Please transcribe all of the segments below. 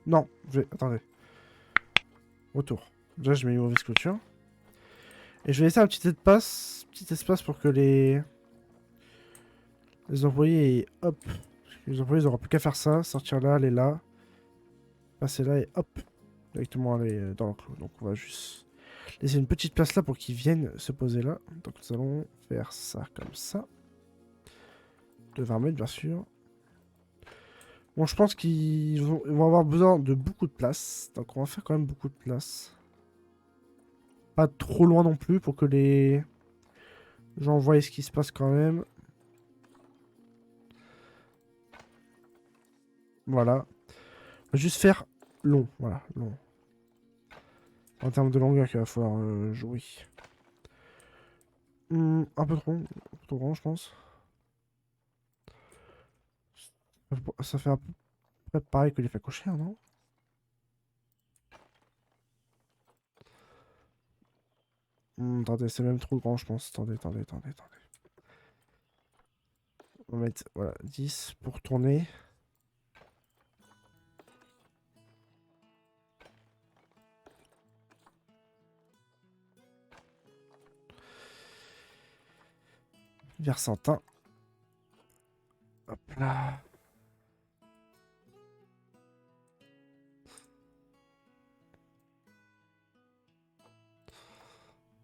Non, je vais... Attendez. Retour. Déjà, je mets une mauvaise clôture. Et je vais laisser un petit espace pour que les employés, hop. Les employés, ils n'auront plus qu'à faire ça, sortir là, aller là, passer là et hop. Directement aller dans l'enclos. Donc on va juste laisser une petite place là pour qu'ils viennent se poser là. Donc nous allons faire ça comme ça. De 20 mètres, bien sûr. Bon, je pense qu'ils vont avoir besoin de beaucoup de place. Donc on va faire quand même beaucoup de place. Pas trop loin non plus pour que les gens voient ce qui se passe quand même. Voilà. On va juste faire long. Voilà, long. En termes de longueur qu'il va falloir jouer. Un peu trop grand, je pense. Ça fait à peu près pareil que les faits cochères, non? Attendez, c'est même trop grand, je pense. Attendez. On va mettre, voilà, 10 pour tourner. Versantin. Hop là.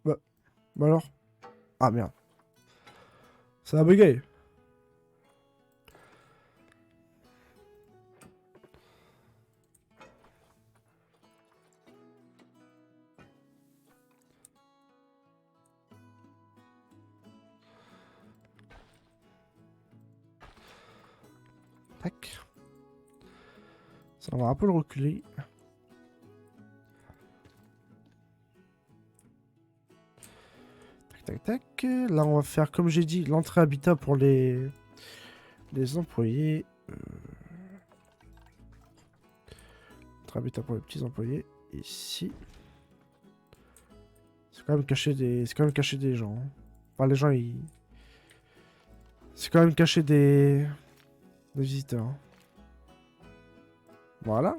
Bah, bah alors. Ah merde. Ça a bugué. Tac. Ça, on va un peu le reculer. Tac. Là, on va faire, comme j'ai dit, l'entrée habitat pour les employés. Entrée habitat pour les petits employés. Ici. C'est quand même caché des gens. Enfin, les gens, ils... C'est quand même caché des visiteurs. Voilà.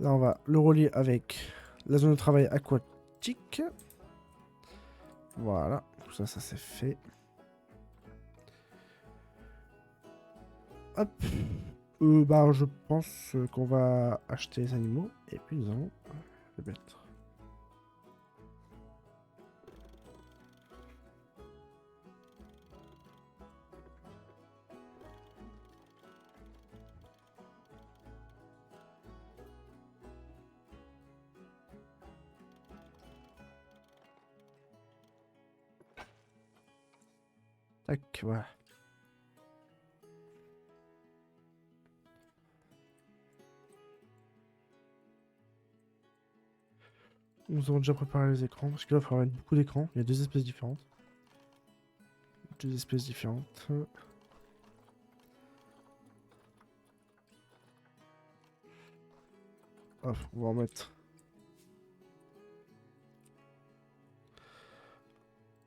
Là, on va le relier avec la zone de travail aquatique. Voilà. Tout ça, ça c'est fait. Hop. Bah, je pense qu'on va acheter les animaux. Et puis, nous allons les mettre. Tac, voilà. Nous avons déjà préparé les écrans. Parce que là, il faudra mettre beaucoup d'écrans. Il y a deux espèces différentes. Deux espèces différentes. Hop, on va en mettre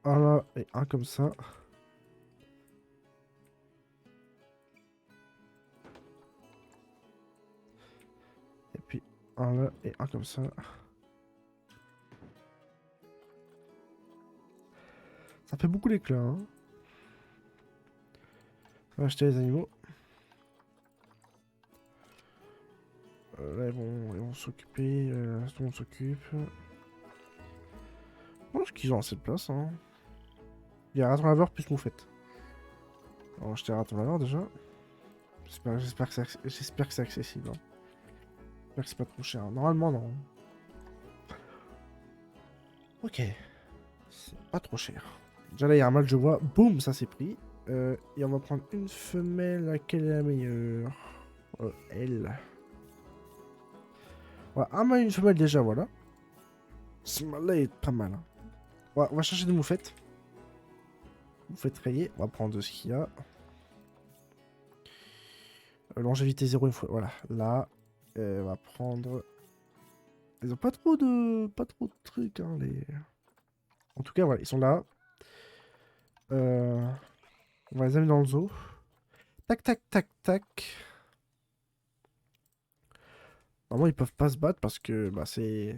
un là et un comme ça. Et puis un là et un comme ça. Ça fait beaucoup d'éclats, hein. On va acheter les animaux. Là, ils vont s'occuper. Tout le monde s'occupe. Je pense qu'ils ont assez de place, hein. Il y a raton laveur plus moufette. On va acheter un raton laveur déjà. J'espère que c'est accessible, hein. J'espère que c'est pas trop cher. Normalement, non. Ok. C'est pas trop cher. Déjà là, il y a un mâle, je vois. Boum, ça c'est pris. Et on va prendre une femelle. Laquelle est la meilleure? Elle. Voilà, un mâle et une femelle déjà, voilà. Ce mâle-là est pas mal, hein. Ouais, on va chercher des moufettes. Moufettes rayées. On va prendre ce qu'il y a. Longévité 0 une fois. Voilà. Là, on va prendre... Ils ont pas trop de trucs, hein, les... En tout cas, voilà, ils sont là. Euh, On va les amener dans le zoo. Tac. Normalement, ils peuvent pas se battre parce que bah, c'est.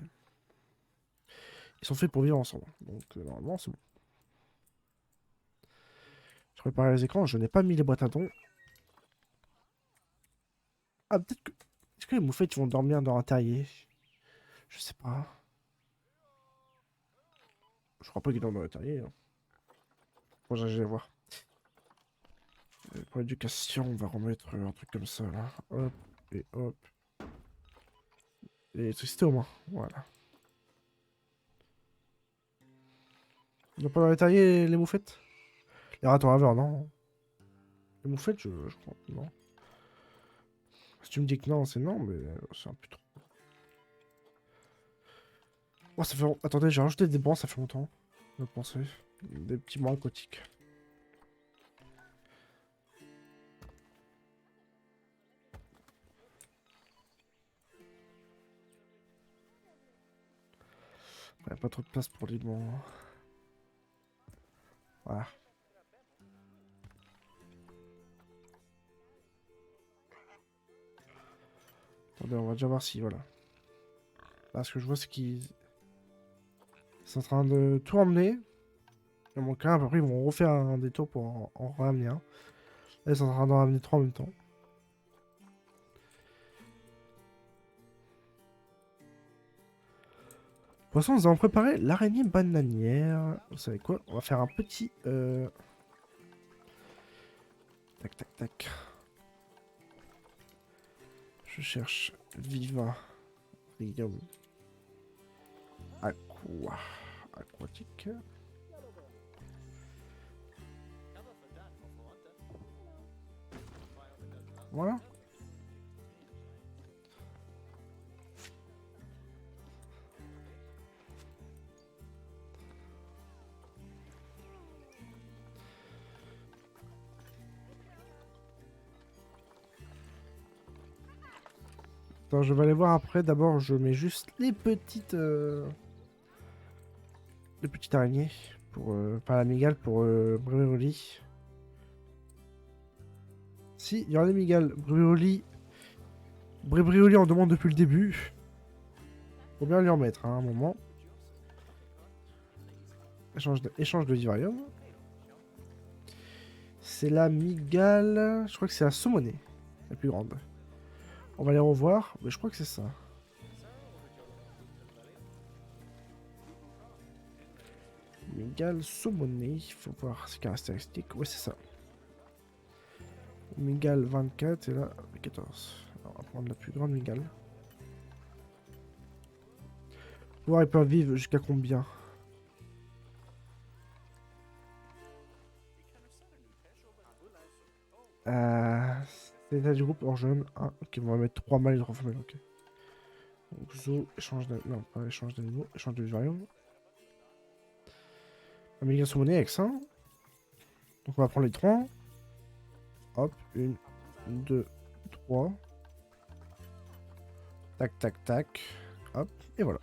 Ils sont faits pour vivre ensemble. Donc, normalement, c'est bon. Je préparais les écrans, je n'ai pas mis les boîtes à dons. Ah, peut-être que. Est-ce que les moufettes ils vont dormir dans un terrier? Je sais pas. Je crois pas qu'ils dorment dans le terrier, hein. Bon, j'allais voir. Pour l'éducation, on va remettre un truc comme ça, là. Hop, et hop. Et l'électricité au moins. Voilà. Ils ont pas dans les terriers, les moufettes? Les ratons laveurs, non. Les moufettes, je crois. Non. Si tu me dis que non, c'est non, mais c'est un peu trop. Oh, ça fait... Attendez, j'ai rajouté des bancs, ça fait longtemps. Je pensais. Des petits bancs aquatiques. Il n'y a pas trop de place pour les bancs. Voilà. Attendez, on va déjà voir si, voilà. Là, ce que je vois, c'est qu'ils sont en train de tout emmener. Il en manque un, après ils vont refaire un détour pour en ramener un. Là, ils sont en train d'en ramener trois en même temps. Pour l'instant, nous avons préparé l'araignée bananière. Vous savez quoi? On va faire un petit... Tac, tac, tac. Je cherche Viva. Rium. Aqua. Aquatique. Voilà. Attends, je vais aller voir après. D'abord, je mets juste les petites araignées. Pour, pas la migale, pour Bréoli. Si, il y aura des migales. Bréoli. Brébrioli en demande depuis le début. Faut bien lui en mettre, hein, à un moment. Échange de vivarium. C'est la migale. Je crois que c'est la saumonée. La plus grande. On va les revoir. Mais je crois que c'est ça. Migale saumonée. Il faut voir ses caractéristiques. Ouais, c'est ça. Migale 24 et là 14. Alors, on va prendre la plus grande migale. Voir, ils peuvent vivre jusqu'à combien? C'est l'état du groupe hors jeune. Ah, ok, on va mettre 3 mâles et 3 femelles. Ok. Donc, zoo, échange d'animaux. Non, pas échange d'animaux. Échange de vivarium. La migale saumonée avec ça. Donc, on va prendre les 3. Hop, 1, 2, 3. Tac, tac, tac. Hop, et voilà.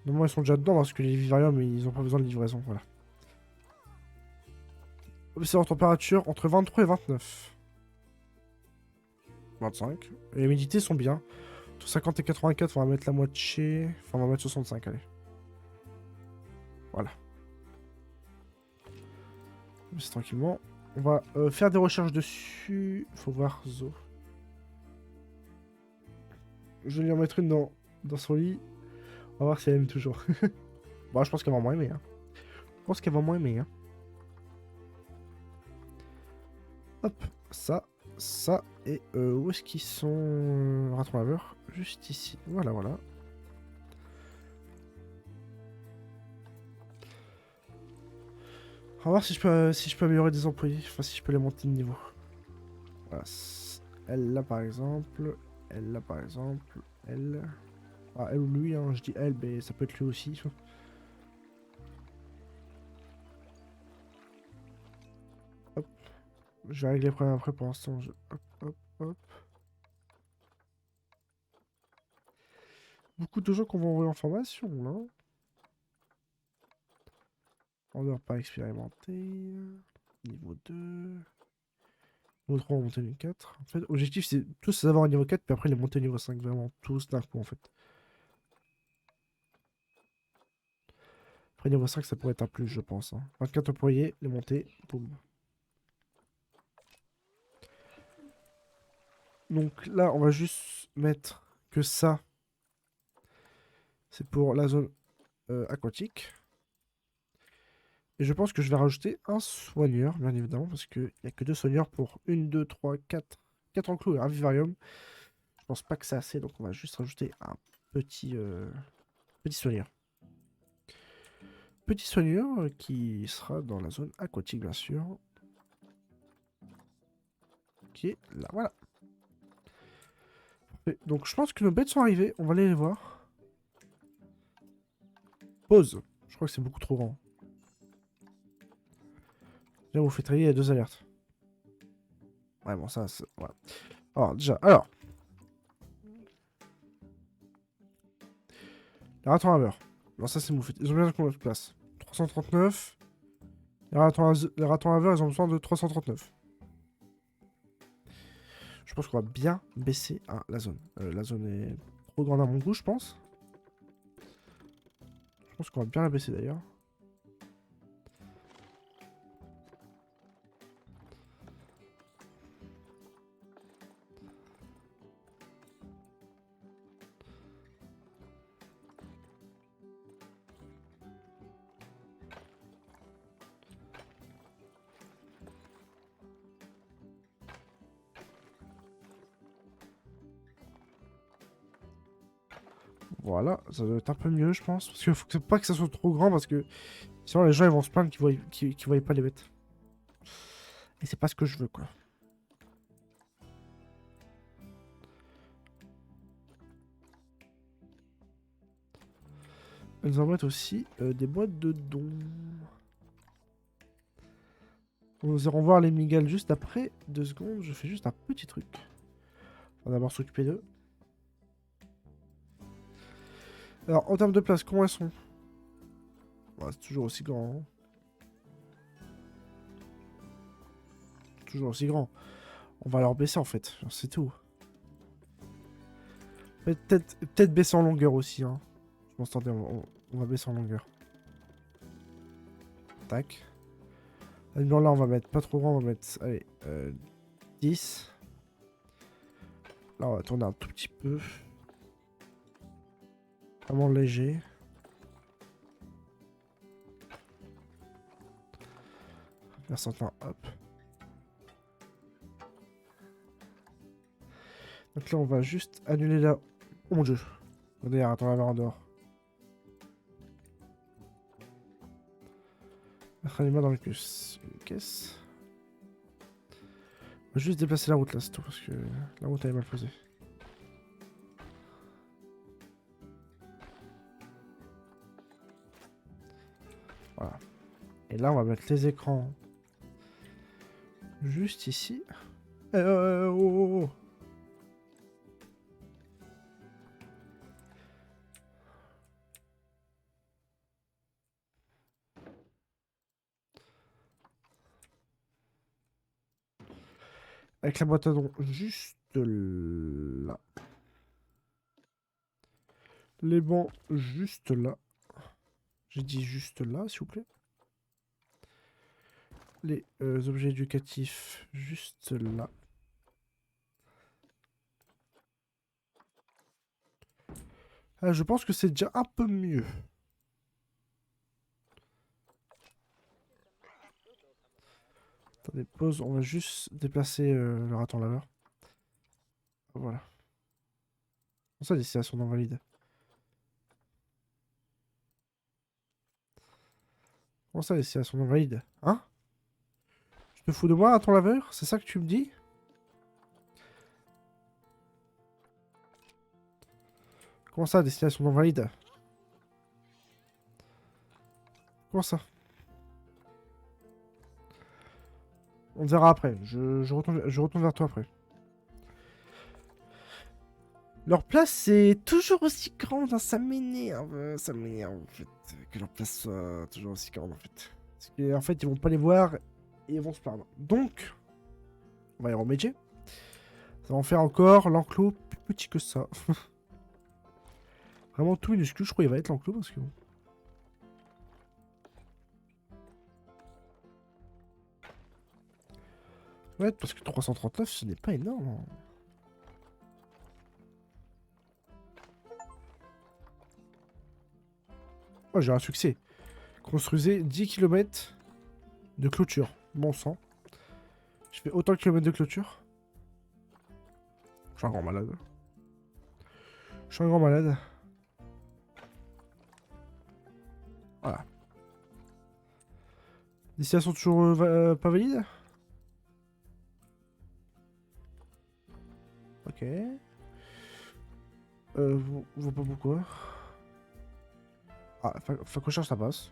Normalement, ils sont déjà dedans parce que les vivariums, ils ont pas besoin de livraison. Voilà. C'est leur température entre 23 et 29. 25. Et les humidités sont bien. Entre 50 et 84, on va mettre la moitié. Enfin, on va mettre 65, allez. Voilà. C'est tranquillement. On va faire des recherches dessus. Faut voir Zo. Je vais lui en mettre une dans son lit. On va voir si elle aime toujours. Bon, je pense qu'elle va moins aimer. Hein. Je pense qu'elle va moins aimer. Hein. Hop, ça. Et où est-ce qu'ils sont ratons laveurs? Juste ici. Voilà, voilà. On va voir si je peux améliorer des employés. Enfin, si je peux les monter de niveau. Voilà. Elle là, par exemple. Elle là, par exemple. Elle. Ah, elle ou lui, hein. Je dis elle, mais ça peut être lui aussi. Hop. Je vais régler les problèmes après pour l'instant. Hop, hop, hop. Beaucoup de gens qu'on va envoyer en formation, là. On ne pas expérimenter. Niveau 2. Niveau 3, on va monter au niveau 4. En fait, l'objectif, c'est tous avoir un niveau 4, puis après les monter au niveau 5. Vraiment, tous d'un coup, en fait. Après, niveau 5, ça pourrait être un plus, je pense. Hein. 24 employés, les monter, boum. Donc là, on va juste mettre que ça. C'est pour la zone aquatique. Et je pense que je vais rajouter un soigneur, bien évidemment, parce qu'il n'y a que 2 soigneurs pour 1, 2, 3, 4. 4 enclos et un vivarium. Je pense pas que c'est assez, donc on va juste rajouter un petit soigneur. Petit soigneur qui sera dans la zone aquatique, bien sûr. Qui est là, voilà. Et donc je pense que nos bêtes sont arrivées, on va aller les voir. Pause. Je crois que c'est beaucoup trop grand. Là, vous faites trier, il y a 2 alertes. Ouais, bon, ça, c'est... Voilà. Alors, déjà, les ratons laveurs. Non, ça, c'est moufé. Ils ont bien combien de place? 339. Les ratons laveurs, ils ont besoin de 339. Je pense qu'on va bien baisser la zone. La zone est trop grande à mon goût, je pense. Je pense qu'on va bien la baisser, d'ailleurs. Voilà, ça doit être un peu mieux, je pense. Parce qu'il faut pas que ça soit trop grand, parce que sinon les gens ils vont se plaindre qu'ils voient pas les bêtes. Et c'est pas ce que je veux, quoi. Elles en mettent aussi des boîtes de dons. Nous irons voir les migales juste après. 2 secondes, je fais juste un petit truc. On va d'abord s'occuper d'eux. Alors, en termes de place, comment elles sont? Ouais, c'est toujours aussi grand. Hein. Toujours aussi grand. On va leur baisser en fait, c'est tout. Peut-être baisser en longueur aussi. Hein. Je pense attendez, on va baisser en longueur. Tac. Non, là on va mettre pas trop grand, on va mettre allez, 10. Là on va tourner un tout petit peu. Vraiment léger. Faire certains, hop. Donc là on va juste annuler la... Oh mon dieu. Regardez, attends, la barre en dehors. Mettre les mains dans les caisse. On va juste déplacer la route là, c'est tout, parce que la route elle est mal posée. Voilà. Et là on va mettre les écrans juste ici. Oh. Avec la boîte à dons juste là. Les bancs juste là. J'ai dit juste là, s'il vous plaît. Les objets éducatifs juste là. Ah, je pense que c'est déjà un peu mieux. Attendez, pause, on va juste déplacer le raton laveur. Voilà. Comment ça, destination non valide? Comment ça, destination non valide? Hein? Tu te fous de moi, raton laveur? C'est ça que tu me dis? Comment ça, destination non valide? Comment ça? On verra après. Je retourne vers toi après. Leur place est toujours aussi grande, hein, ça m'énerve. Ça m'énerve en fait. Que leur place soit toujours aussi grande en fait. Parce qu'en fait, ils vont pas les voir et ils vont se plaindre. Donc, On va y remédier. Ça va en faire encore l'enclos plus petit que ça. Vraiment tout minuscule, je crois qu'il va être l'enclos parce que bon. Ouais, parce que 339, ce n'est pas énorme. Hein. Oh, j'ai un succès. Construisez 10 km de clôture. Bon sang. Je fais autant de kilomètres de clôture. Je suis un grand malade. Je suis un grand malade. Voilà. Destinations toujours pas valides. Ok. Vaut pas pourquoi. Ah, faut qu'on cherche, ça passe.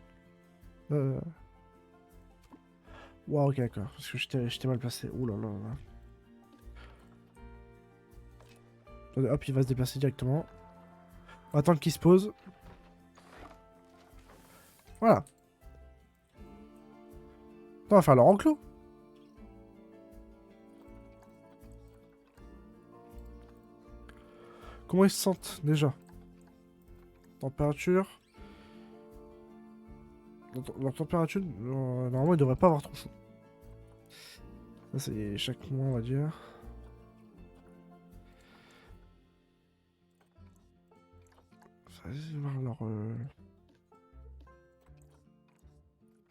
Wow, ok, d'accord. Parce que j'étais mal placé. Ouh là là là. Attendez, hop, il va se déplacer directement. On va attendre qu'il se pose. Voilà. On va faire leur enclos. Comment ils se sentent déjà? Température. Leur température, normalement, ils devraient pas avoir trop chaud. Ça, c'est chaque mois, on va dire. Vas-y, voir leur.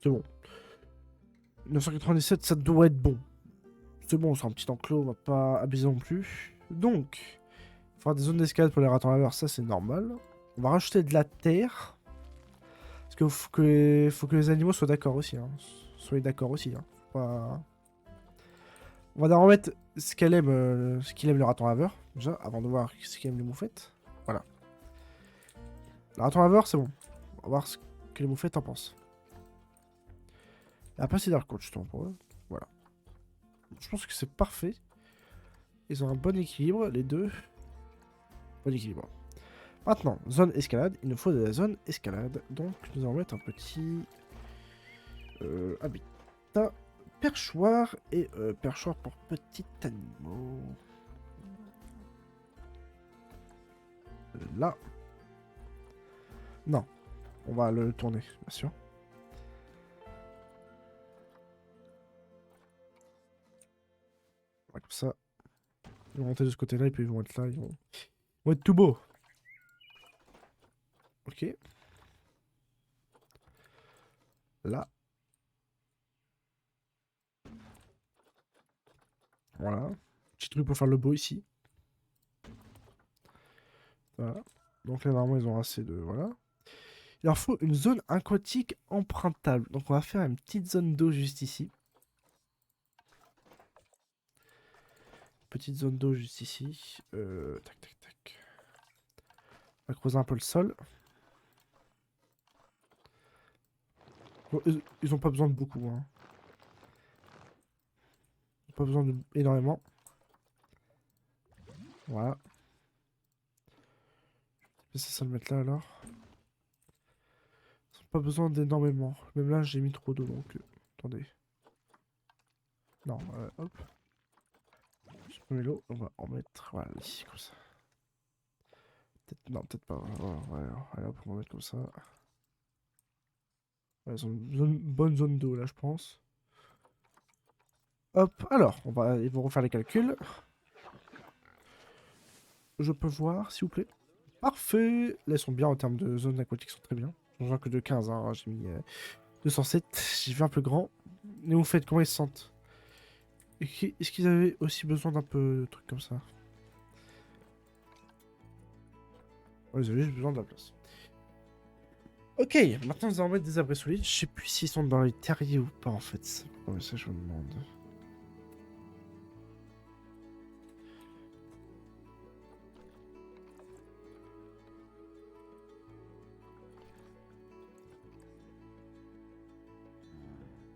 C'est bon. 997, ça doit être bon. C'est bon, c'est un petit enclos, on va pas abuser non plus. Donc, il faudra des zones d'escalade pour les ratons laveurs, ça c'est normal. On va rajouter de la terre. Parce qu'il faut que les animaux soient d'accord aussi. Hein. Soyez d'accord aussi. Hein. On va d'abord mettre ce qu'il aime le raton laveur, déjà, avant de voir ce qu'il aime les moufettes. Voilà. Le raton laveur, c'est bon. On va voir ce que les moufettes en pensent. Et après, c'est Dark Coach, pour eux. Voilà. Je pense que c'est parfait. Ils ont un bon équilibre, les deux. Bon équilibre. Maintenant, zone escalade. Il nous faut de la zone escalade. Donc, nous allons mettre un petit habitat perchoir et perchoir pour petits animaux. Là. Non. On va le tourner, bien sûr. Ouais, comme ça. Ils vont monter de ce côté-là et puis ils vont être là. Ils vont être tout beaux. Ok. Là. Voilà. Petit truc pour faire le beau ici. Voilà. Donc là, normalement, ils ont assez de... Voilà. Il leur faut une zone aquatique empruntable. Donc on va faire une petite zone d'eau juste ici. Petite zone d'eau juste ici. Tac, tac, tac. On va creuser un peu le sol. Bon, ils ont pas besoin de beaucoup. Hein. Ils ont pas besoin d'énormément. Voilà. Je vais essayer ça le mettre là alors. Ils ont pas besoin d'énormément. Même là, j'ai mis trop d'eau donc. Attendez. Non, hop. Supprimer l'eau. On va en mettre. Voilà, ici, comme ça. Non, peut-être pas. Ouais, allez, hop, on va mettre comme ça. Ouais, ils ont une bonne zone d'eau là, je pense. Hop, alors, ils vont refaire les calculs. Je peux voir, s'il vous plaît. Parfait. Là, ils sont bien en termes de zones aquatiques, ils sont très bien. J'en vois que de 15, hein. J'ai mis 207. J'ai vu un peu grand. Mais vous faites, comment ils se sentent? Est-ce qu'ils avaient aussi besoin d'un peu de trucs comme ça? Ouais, ils avaient juste besoin de la place. Ok, maintenant nous allons mettre des abris solides. Je sais plus s'ils sont dans les terriers ou pas en fait. Ouais, ça je me demande.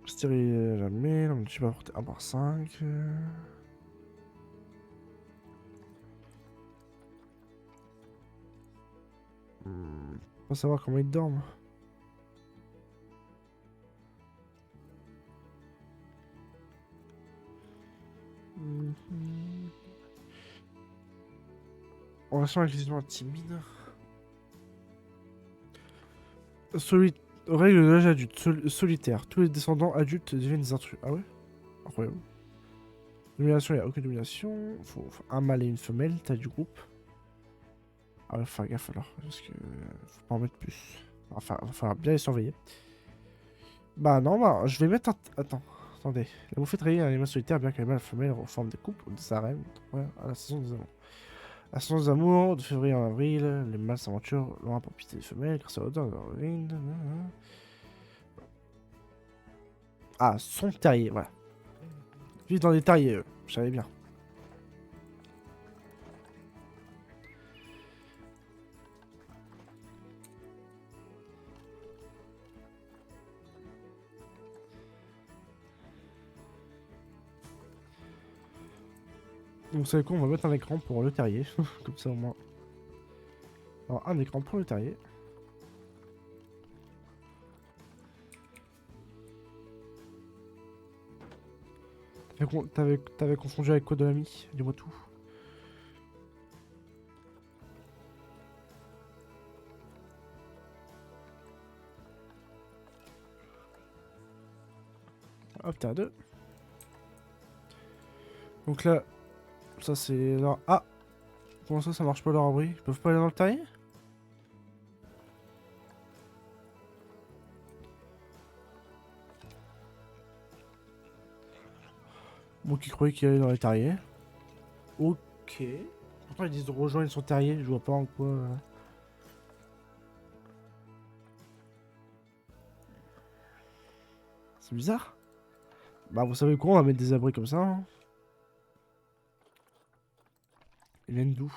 Stérile jamais, donc tu vas apporter 1 par 5. Faut savoir comment ils dorment. Mhm. En relation avec les humains timides. Soli... Règle de l'âge adulte. Solitaire. Tous les descendants adultes deviennent des intrus. Ah ouais? Incroyable. Domination, il n'y a aucune domination. Faut un mâle et une femelle, taille du groupe. Ah ouais, faut faire gaffe alors. Parce que faut pas en mettre plus. Enfin, va falloir bien les surveiller. Bah non, bah je vais mettre un... Attends, attendez. La bouffée trahie un animal solitaire, bien que les mâles et les femelles reforment des couples ou des harems. Ouais, à la saison des amours. À la saison des amours, de février en avril, les mâles s'aventurent loin pour pister les femelles grâce à l'odeur de leur urine. Ah, son terrier, voilà. Ils vivent dans des terriers, eux. Je savais bien. Donc, vous savez quoi, on va mettre un écran pour le terrier. Comme ça, au moins. Alors, un écran pour le terrier. T'avais confondu avec quoi de l'ami? Dis-moi tout. Hop, t'es à deux. Donc là, ça c'est leur... Ah! Comment ça marche pas leur abri? Ils peuvent pas aller dans le terrier? Moi qui croyais qu'il allait dans les terriers. Ok. Pourtant ils disent de rejoindre son terrier, je vois pas en quoi... C'est bizarre. Bah vous savez quoi, on va mettre des abris comme ça. Hein. Ils viennent d'où?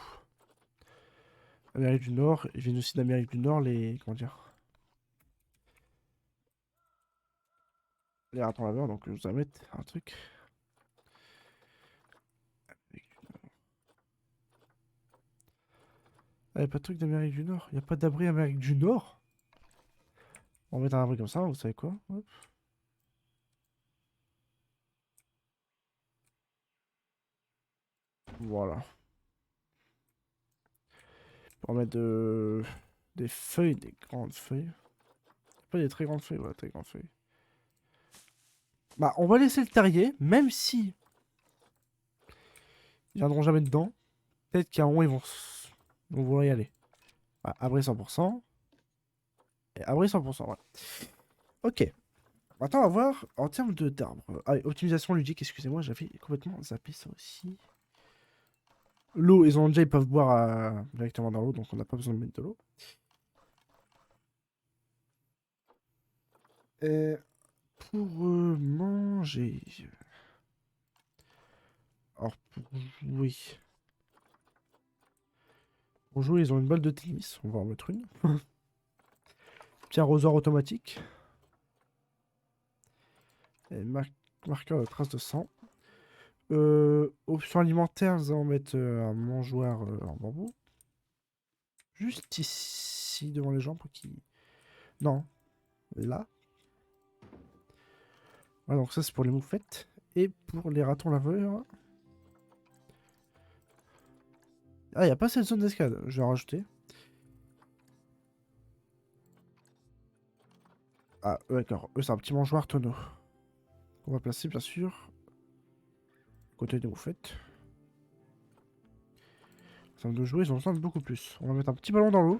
Amérique du Nord. Ils viennent aussi d'Amérique du Nord, les... Comment dire? Les ratons laveurs, donc je vais mettre un truc. Ah, y'a pas de truc d'Amérique du Nord? Y'a pas d'abri Amérique du Nord? On va mettre un abri comme ça, vous savez quoi? Hop. Voilà. On va mettre des feuilles, des grandes feuilles. Pas des très grandes feuilles, ouais, très grandes feuilles. Bah, on va laisser le terrier, même si ils viendront jamais dedans. Peut-être qu'à un moment, ils vont vouloir y aller. Voilà, abri 100%. Et abri 100%, voilà. Ok. Maintenant, on va voir en termes d'arbres. Ah, optimisation ludique, excusez-moi, j'avais complètement zappé ça aussi. L'eau, ils peuvent boire directement dans l'eau, donc on n'a pas besoin de mettre de l'eau. Et pour manger. Alors, pour jouer. Pour jouer, ils ont une balle de tennis. On va en mettre une. Petit arrosoir automatique. Et marqueur de traces de sang. Option alimentaire, nous allons mettre un mangeoire en bambou. Juste ici, devant les gens, pour qu'ils... Non, là. Voilà, donc ça, c'est pour les moufettes. Et pour les ratons laveurs... Ah, il n'y a pas cette zone d'escalade. Je vais en rajouter. Ah, d'accord. Eux, c'est un petit mangeoire tonneau. On va placer, bien sûr, côté des moufettes. En termes de jouer, ils en besoin de beaucoup plus. On va mettre un petit ballon dans l'eau.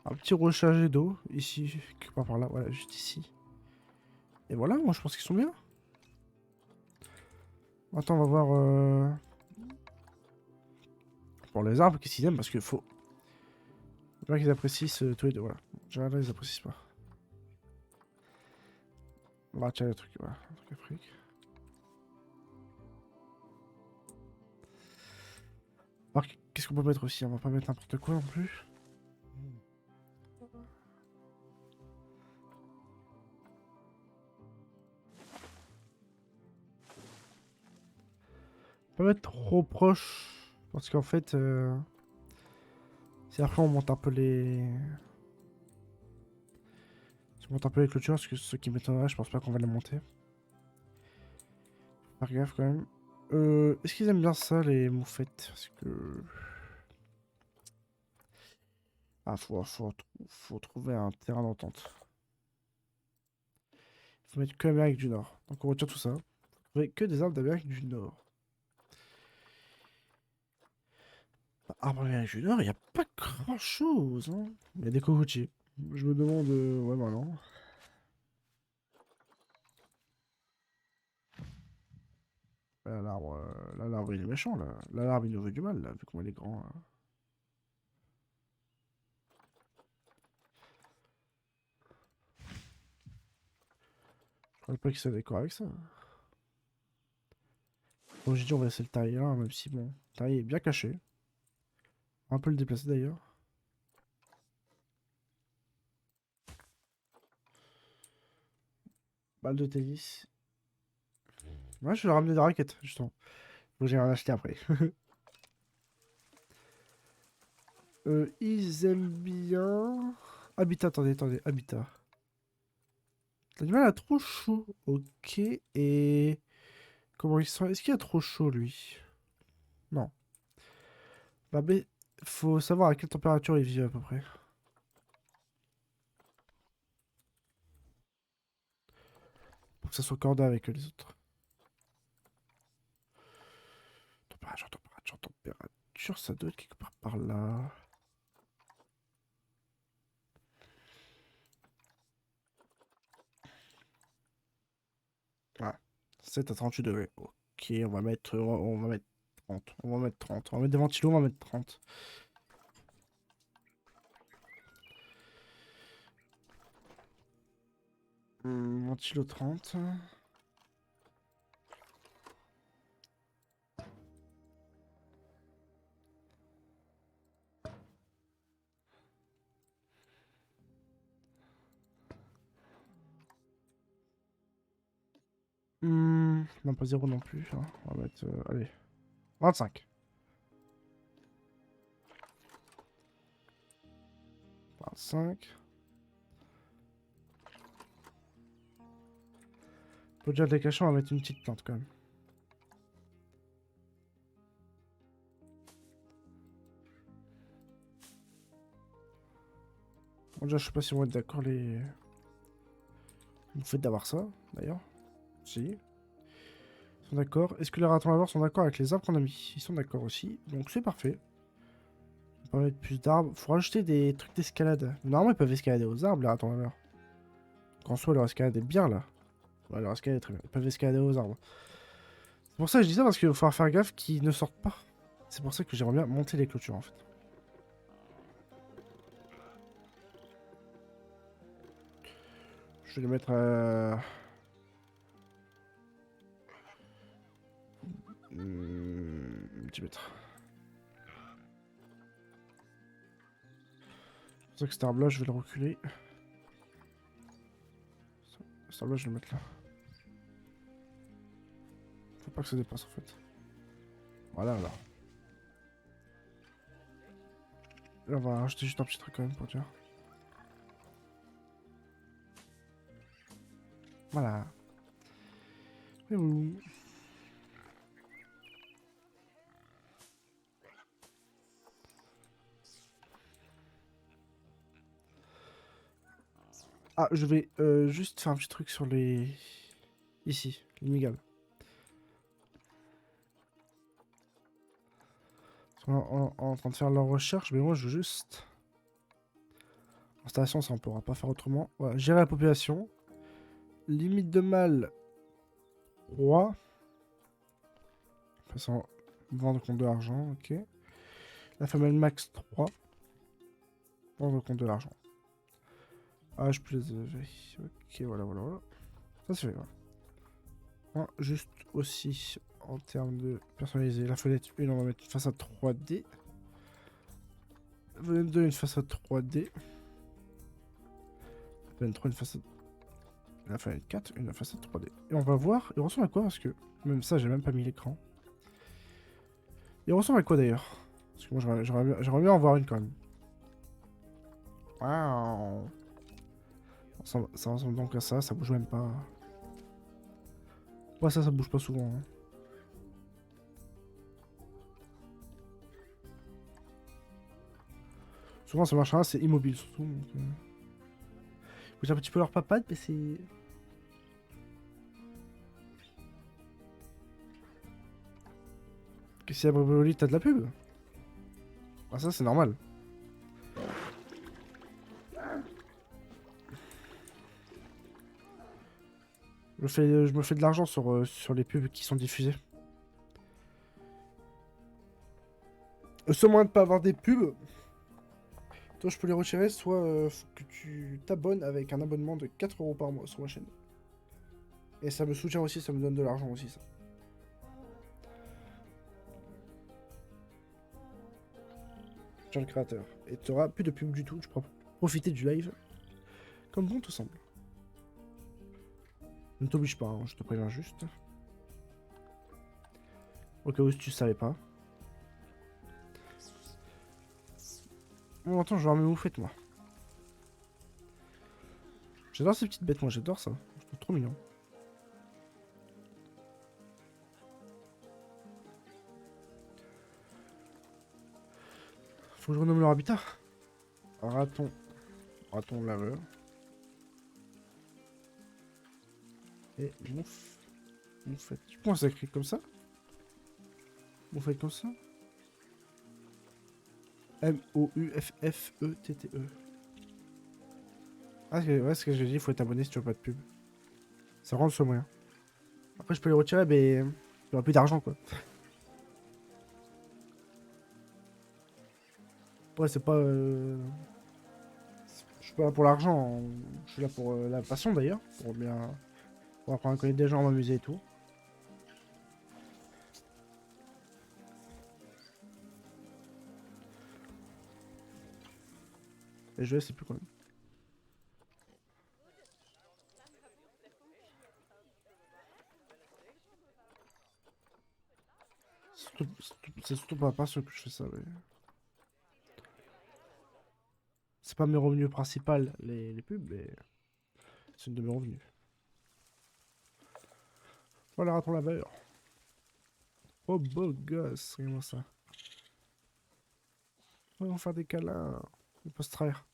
Un petit rechargé d'eau. Ici, quelque part par là. Voilà, juste ici. Et voilà, moi, je pense qu'ils sont bien. Attends, on va voir... pour les arbres, qu'est-ce qu'ils aiment, parce qu'il faut... Faut bien qu'ils apprécient tous les deux, voilà. En général, là, ils apprécient pas. On va retirer le truc, voilà. Un truc Afrique. Alors, qu'est-ce qu'on peut mettre aussi? On va pas mettre n'importe quoi non plus. On va pas mettre trop proche, parce qu'en fait... Si après on monte un peu les... Si on monte un peu les clôtures, parce que ceux qui m'étonneraient, je pense pas qu'on va les monter. Faire gaffe quand même. Est-ce qu'ils aiment bien ça, les moufettes? Parce que... Ah, faut trouver un terrain d'entente. Faut mettre que l'Amérique du Nord. Donc on retire tout ça. Faut trouver que des arbres d'Amérique du Nord. Bah, arbres d'Amérique du Nord, il n'y a pas grand-chose, hein. Il y a des cocotiers. Je me demande... ouais, bah non. Là, l'arbre, il est méchant, là. Là, l'arbre, il nous veut du mal, là, vu comment il est grand, là. Je crois pas qu'il soit d'accord avec ça. Bon, j'ai dit, on va laisser le terrier là, même si, bon, le terrier est bien caché. On va un peu le déplacer, d'ailleurs. Balle de tennis. Ouais, je vais leur ramener des raquettes, justement. Faut que j'aille en acheter après. Ils aiment bien... Habitat, attendez, habitat. L'animal a trop chaud. Ok, et... Comment il sent? Est-ce qu'il a trop chaud, lui? Non. Bah, mais... Faut savoir à quelle température il vit, à peu près. Pour que ça soit cordé avec les autres. Température, ça doit être quelque part par là. Ah, 7 à 38 degrés. Ok, on va mettre 30. On va mettre 30. On va mettre des ventilos, on va mettre 30. Ventilo 30. Non, pas 0 non plus, hein. On va mettre, allez, 25. 25. Pour déjà les cacher, on va mettre une petite plante quand même. Bon, déjà, je sais pas si on va être d'accord les... Vous faites d'avoir ça, d'ailleurs. Si. Ils sont d'accord. Est-ce que les ratons laveurs sont d'accord avec les arbres qu'on a mis? Ils sont d'accord aussi. Donc c'est parfait. On va mettre plus d'arbres. Faut rajouter des trucs d'escalade. Normalement, ils peuvent escalader aux arbres, les ratons laveurs. En soi, leur escalade est bien là. Ouais, leur escalade est très bien. Ils peuvent escalader aux arbres. C'est pour ça que je dis ça, parce qu'il va falloir faire gaffe qu'ils ne sortent pas. C'est pour ça que j'aimerais bien monter les clôtures en fait. Je vais les mettre à... 10 mètres. C'est pour ça que cet arbre là, je vais le reculer. Cet arbre là, je vais le mettre là. Faut pas que ça dépasse en fait. Voilà, là. Là, on va rajouter juste un petit truc quand même pour dire. Voilà. Et ouh. Ah, je vais juste faire un petit truc sur les... Ici, les migales. En train de faire leur recherche, mais moi je veux juste... Installation, ça on pourra pas faire autrement. Voilà, gérer la population. Limite de mâle 3. Façon vendre compte de l'argent, ok. La femelle max 3. Vendre compte de l'argent. Âge plus élevé. Ok, voilà. Ça c'est fait, voilà. Juste aussi en termes de personnaliser la fenêtre 1, on va mettre une façade 3D. La fenêtre 2, une façade 3D. La fenêtre 3, une façade. La fenêtre 4, une façade 3D. Et on va voir, il ressemble à quoi parce que même ça, j'ai même pas mis l'écran. Il ressemble à quoi d'ailleurs? Parce que moi j'aimerais bien en voir une quand même. Waouh! Ça ressemble donc à ça bouge même pas. Ouais, ça bouge pas souvent. Hein. Souvent, ce machin c'est immobile, surtout. Donc, faut un petit peu leur papade, mais c'est... Qu'est-ce qu'il y a, Brevoli, t'as de la pub? Ah, ça, c'est normal. Je me fais de l'argent sur les pubs qui sont diffusées. Le seul moyen de pas avoir des pubs, toi je peux les retirer, soit faut que tu t'abonnes avec un abonnement de 4 € par mois sur ma chaîne. Et ça me soutient aussi, ça me donne de l'argent aussi, ça. Tiens le créateur. Et tu auras plus de pub du tout, tu pourras profiter du live comme bon te semble. Ne t'oblige pas, hein, je te préviens juste. Au cas où tu savais pas. Bon, attends, je vais voir mes moufettes, moi. J'adore ces petites bêtes, moi, j'adore ça. Je trouve trop mignon. Faut que je renomme leur habitat. Raton. Raton laveur. Et mouf. Moufette. Pourquoi ça s'écrit comme ça? Moufette comme ça? Mouffette. Ah, ouais, ce que j'ai dit, il faut être abonné si tu veux pas de pub. Ça rend le seul moyen. Après, je peux les retirer, mais j'aurai plus d'argent, quoi. Ouais, c'est pas... Je suis pas là pour l'argent, je suis là pour la passion, d'ailleurs. Pour bien... Pour apprendre à connaître des gens, m'amuser et tout. Et je sais plus quand même. C'est surtout pas passion que je fais ça, mais... C'est pas mes revenus principaux, les pubs, mais... C'est une de mes revenus. Voilà, raton laveur. Oh, beau gosse, regarde ça. Ouais, on va faire des câlins. On peut se trahir.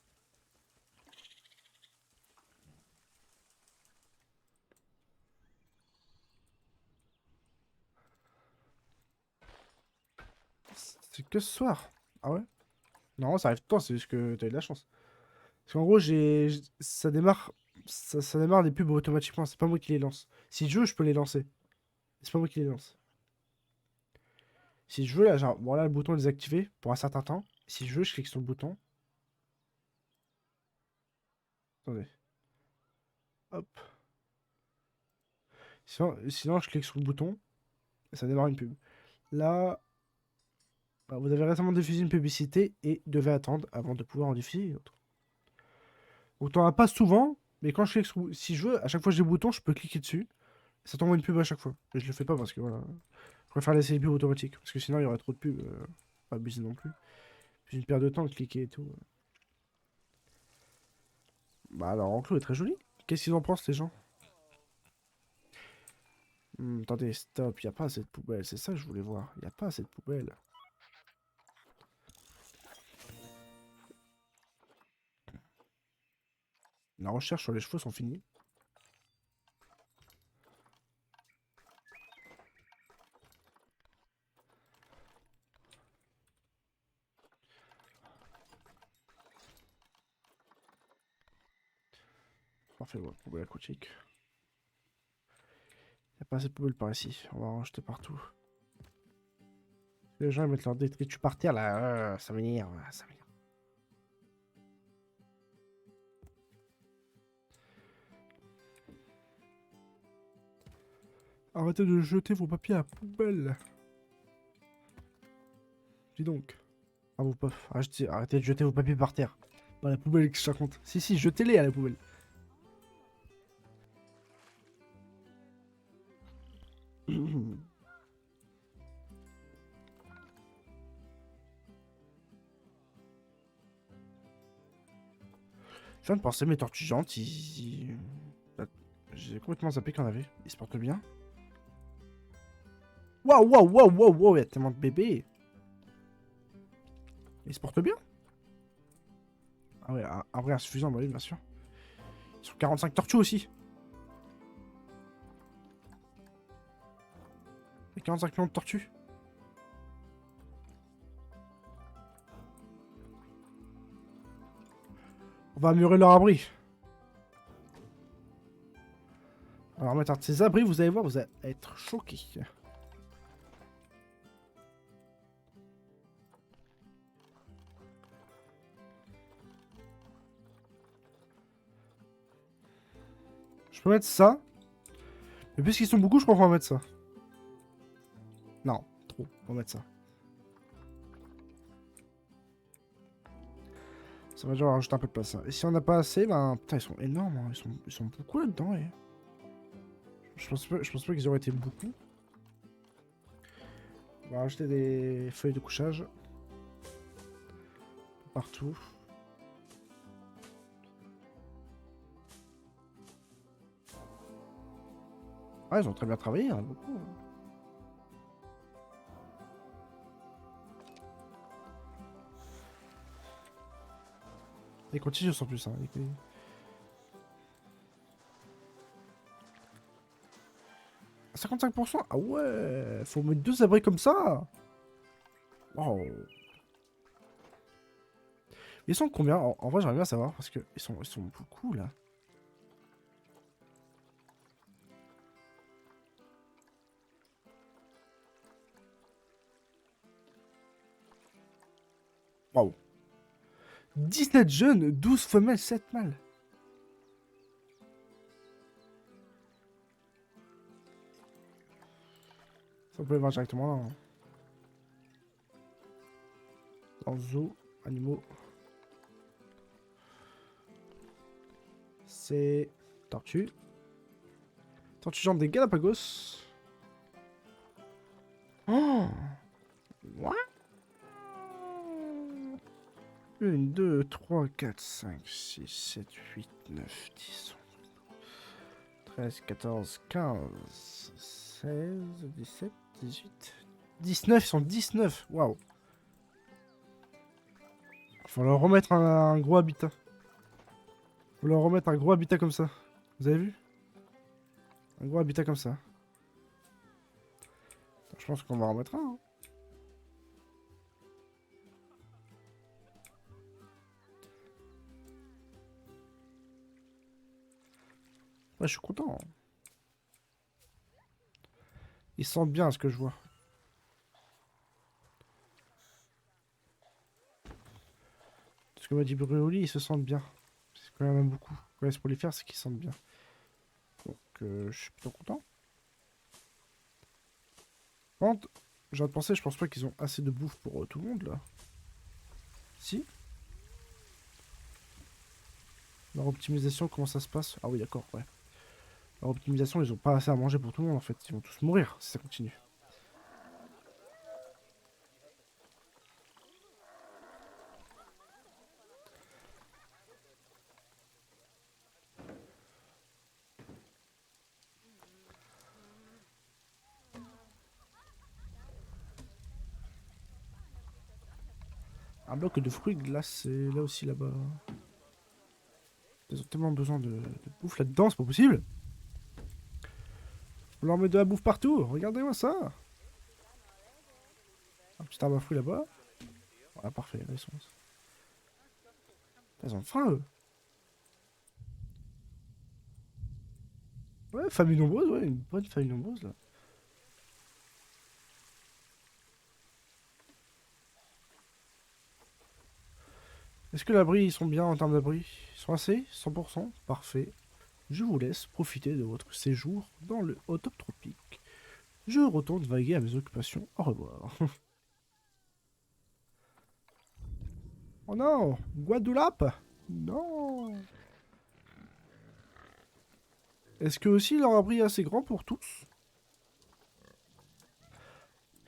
C'est que ce soir. Ah ouais? Non, ça arrive tout le temps, c'est juste que t'as eu de la chance. Parce qu'en gros, ça démarre... Ça démarre des pubs automatiquement, c'est pas moi qui les lance. Si je veux, je peux les lancer. C'est pas moi qui les lance. Si je veux, là, genre, bon, là, le bouton est désactivé pour un certain temps. Si je veux, je clique sur le bouton. Attendez. Hop. Sinon, je clique sur le bouton et ça démarre une pub. Là, bah, vous avez récemment diffusé une publicité et devez attendre avant de pouvoir en diffuser une autre. Donc, t'en as pas souvent, mais quand je clique sur... Si je veux, à chaque fois que j'ai le bouton, je peux cliquer dessus. Et ça t'envoie une pub à chaque fois. Mais je le fais pas parce que voilà. Je préfère laisser les pubs automatiques. Parce que sinon, il y aurait trop de pubs. Pas abuser non plus. Puis une perte de temps de cliquer et tout. Bah alors, Enclos est très joli. Qu'est-ce qu'ils en pensent, les gens? Attendez, stop, il a pas assez de poubelles, c'est ça que je voulais voir. Il a pas assez de poubelles. La recherche sur les chevaux sont finies. Parfait, ouais, poubelle aquatique. Il a pas assez de poubelles par ici. On va en jeter partout. Les gens ils mettent leur détritus par terre là, ça m'énerve, ça m'énerve. Arrêtez de jeter vos papiers à la poubelle. Dis donc. Ah vous pas. Arrêtez de jeter vos papiers par terre. Dans la poubelle que je raconte. Si, jetez-les à la poubelle. Je viens de penser, mes tortues géantes, bah, j'ai complètement zappé qu'il y en avait. Ils se portent bien. Waouh, waouh, waouh, waouh, waouh, il y a tellement de bébés. Ils se portent bien? Ah ouais, un vrai insuffisant, bah oui, bien sûr. Ils sont 45 tortues aussi. Il y a 45 millions de tortues. On va améliorer leur abri. On va remettre un de ces abris, vous allez voir, vous allez être choqués. Je peux mettre ça. Mais puisqu'ils sont beaucoup, je crois qu'on va mettre ça. Non, trop. On va mettre ça. Ça va déjà rajouter un peu de place. Hein. Et si on n'a pas assez, ben... Putain, ils sont énormes. Hein. Ils sont beaucoup là-dedans. Et... Je pense pas qu'ils auraient été beaucoup. On va rajouter des feuilles de couchage. Partout. Ah, ils ont très bien travaillé, hein, beaucoup. Les contigieux sont plus, hein. 55%? Ah ouais, faut mettre 2 abris comme ça. Waouh. Ils sont combien? En vrai, j'aimerais bien savoir, parce que ils sont beaucoup, là. Waouh. 17 jeunes, 12 femelles, 7 mâles. Ça, on peut le voir directement là. Hein. Dans le zoo, animaux. C'est... Tortue. Tortue genre des Galapagos. Oh! What? 1, 2, 3, 4, 5, 6, 7, 8, 9, 10, 13, 14, 15, 16, 17, 18, 19, ils sont 19, waouh. Faut leur remettre un gros habitat. Faut leur remettre un gros habitat comme ça. Vous avez vu? Un gros habitat comme ça. Je pense qu'on va en remettre un. Hein. Ouais, je suis content. Hein. Ils sentent bien ce que je vois. Ce que m'a dit Brûloli, ils se sentent bien. C'est quand même beaucoup. Quand c'est pour les faire, c'est qu'ils sentent bien. Donc, je suis plutôt content. Par contre, j'ai de penser, je pense pas qu'ils ont assez de bouffe pour tout le monde là. Si. Leur optimisation, comment ça se passe? Ah oui, d'accord, ouais. Leur optimisation, ils ont pas assez à manger pour tout le monde en fait. Ils vont tous mourir si ça continue. Un bloc de fruits glacés, là aussi, là-bas. Ils ont tellement besoin de bouffe là-dedans, c'est pas possible. On leur met de la bouffe partout, regardez-moi ça. Un petit arbre à fruits là-bas. Voilà, parfait, là, ils ont faim, eux. Ouais, famille nombreuse, ouais, une bonne famille nombreuse, là. Est-ce que l'abri, ils sont bien en termes d'abri? Ils sont assez? 100%? Parfait. Je vous laisse profiter de votre séjour dans le hot top tropique. Je retourne vaguer à mes occupations. Au revoir. Oh non! Guadeloupe! Non! Est-ce que aussi leur abri est assez grand pour tous?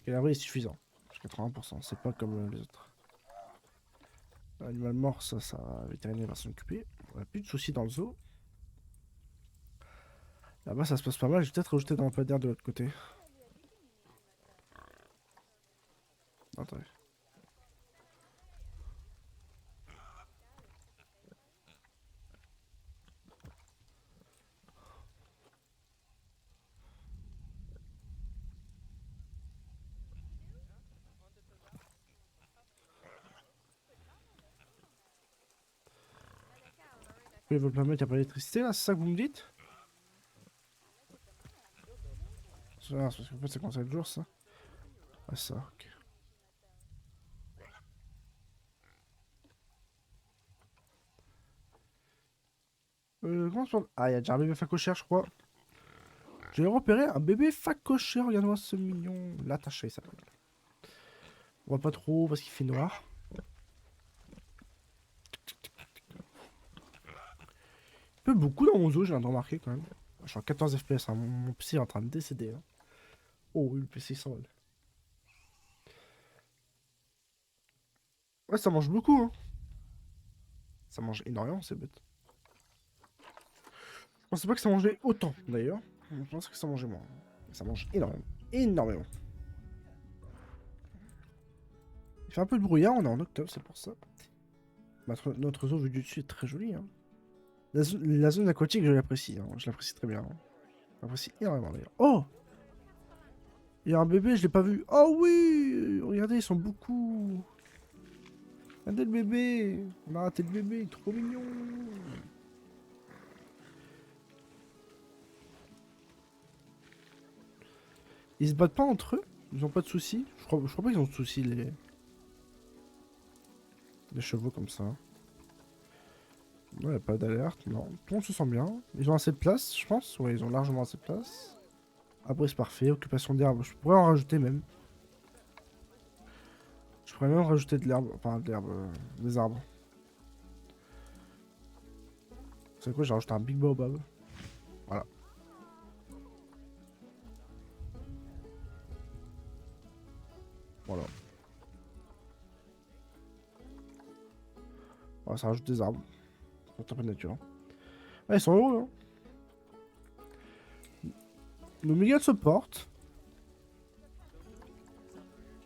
Et l'abri est suffisant. 80%, c'est pas comme les autres. L'animal mort, ça, vétérinaire va s'en occuper. On a plus de soucis dans le zoo. Là-bas, ça se passe pas mal. Je vais peut-être rajouter dans le lampadaire de l'autre côté. Attendez. Oui, votre planète, il n'y a pas d'électricité là, c'est ça que vous me dites? C'est parce qu'en fait, c'est quand ça le jour, ça. Ah, ça, ok. Comment ça... Ah, il y a déjà un bébé facochère, je crois. J'ai repéré un bébé facochère, regarde-moi ce mignon. L'attaché, ça s'appelle. On voit pas trop parce qu'il fait noir. Il peut beaucoup dans mon zoo, j'ai viens de remarquer quand même. Je suis en 14 FPS, hein. Mon PC est en train de décéder. Hein. Oh oui, le PC s'envole. Ouais, ça mange beaucoup, hein. Ça mange énormément, c'est bête. Je pensais pas que ça mangeait autant, d'ailleurs. Je pensais que ça mangeait moins. Ça mange énormément. Énormément. Il fait un peu de brouillard, on est en octobre, c'est pour ça. Notre zoo vu du dessus est très joli. Hein. La zone aquatique, je l'apprécie. Hein. Je l'apprécie très bien. Hein. Je l'apprécie énormément, d'ailleurs. Oh! Il y a un bébé, je l'ai pas vu. Oh oui! Regardez, ils sont beaucoup. Regardez le bébé! On a raté le bébé, il est trop mignon! Ils se battent pas entre eux? Ils ont pas de soucis? Je crois pas qu'ils ont de soucis, les chevaux comme ça. Ouais, pas d'alerte, non. Tout le monde se sent bien. Ils ont assez de place, je pense. Ouais, ils ont largement assez de place. Après, c'est parfait. Occupation d'herbe. Je pourrais en rajouter même. Je pourrais même rajouter de l'herbe. Enfin, de l'herbe. Des arbres. C'est quoi? J'ai rajouté un big baobab. Voilà. Voilà. Voilà, ça rajoute des arbres. C'est un peu de nature. Ouais, ils sont heureux, hein. Nos méga se portent.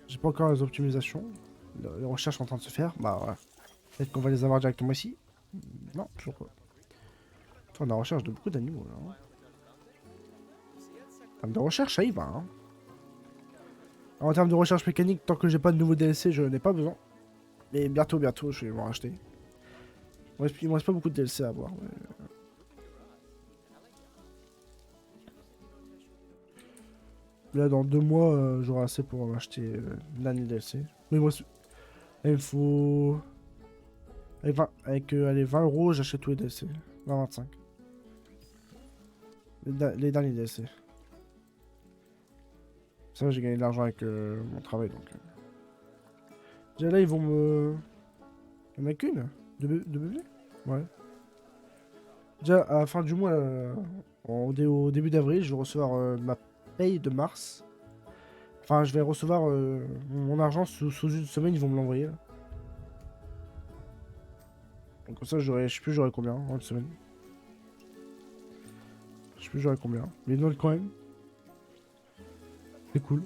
J'ai pas encore les optimisations. Les recherches sont en train de se faire. Bah voilà. Peut-être qu'on va les avoir directement ici. Non, toujours pas. Attends, on est en recherche de beaucoup d'animaux là. Hein. En termes de recherche, ça y va. Hein. En termes de recherche mécanique, tant que j'ai pas de nouveau DLC, je n'ai pas besoin. Mais bientôt, bientôt, je vais m'en racheter. Il me reste pas beaucoup de DLC à avoir. Mais... Là, dans 2 mois, j'aurai assez pour m'acheter l'année DLC. Mais moi, il me faut. Avec allez, 20 euros, j'achète tous les DLC. 20-25. Les derniers DLC. Ça, j'ai gagné de l'argent avec mon travail donc. Déjà là, ils vont me. Il y en a qu'une de bébé. Ouais. Déjà, à la fin du mois, au début d'avril, je vais recevoir ma paye de mars. Enfin, je vais recevoir mon argent sous une semaine, ils vont me l'envoyer. Là. Donc comme ça, je sais plus j'aurai combien en une semaine. Je sais plus j'aurai combien. Mais ils donnent quand même. C'est cool.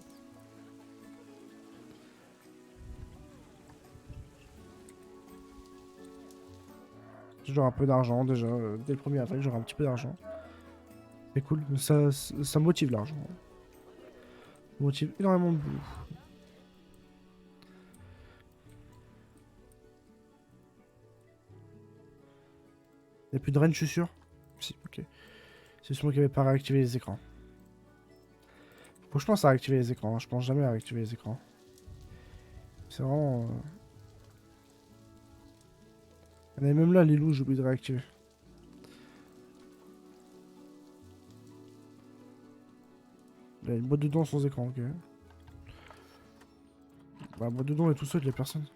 J'aurai un peu d'argent déjà. Dès le 1er avril, j'aurai un petit peu d'argent. C'est cool. Ça motive l'argent. Ça motive énormément de boulot. Il n'y a plus de reine, je suis sûr. Si, ok. C'est sûrement qu'il n'y avait pas réactivé les écrans. Faut que je pense à réactiver les écrans. Hein. Je pense jamais à réactiver les écrans. C'est vraiment. Il y en avait même là, les loups, j'ai oublié de réactiver. Il y a une boîte de dons sans écran, ok. Bah, la boîte de dons est tout seul, il y a personne.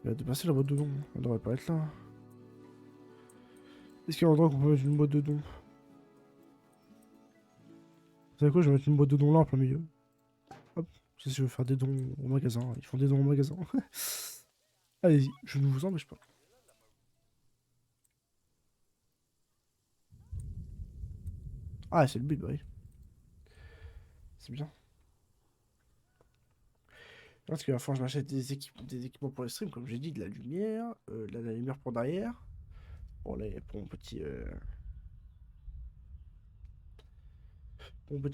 Il a dépassé la boîte de dons. Elle devrait pas être là. Est-ce qu'il y a un endroit qu'on peut mettre une boîte de dons? Vous savez quoi, je vais mettre une boîte de dons là en plein milieu. Hop. Si je veux faire des dons au magasin, ils font des dons au magasin. Allez-y, je ne vous empêche pas. Ah, c'est le but, bah oui. C'est bien. Parce qu'il va falloir que je m'achète des équipements pour le stream, comme j'ai dit, de la lumière, de la lumière pour derrière. Pour, pour mon petit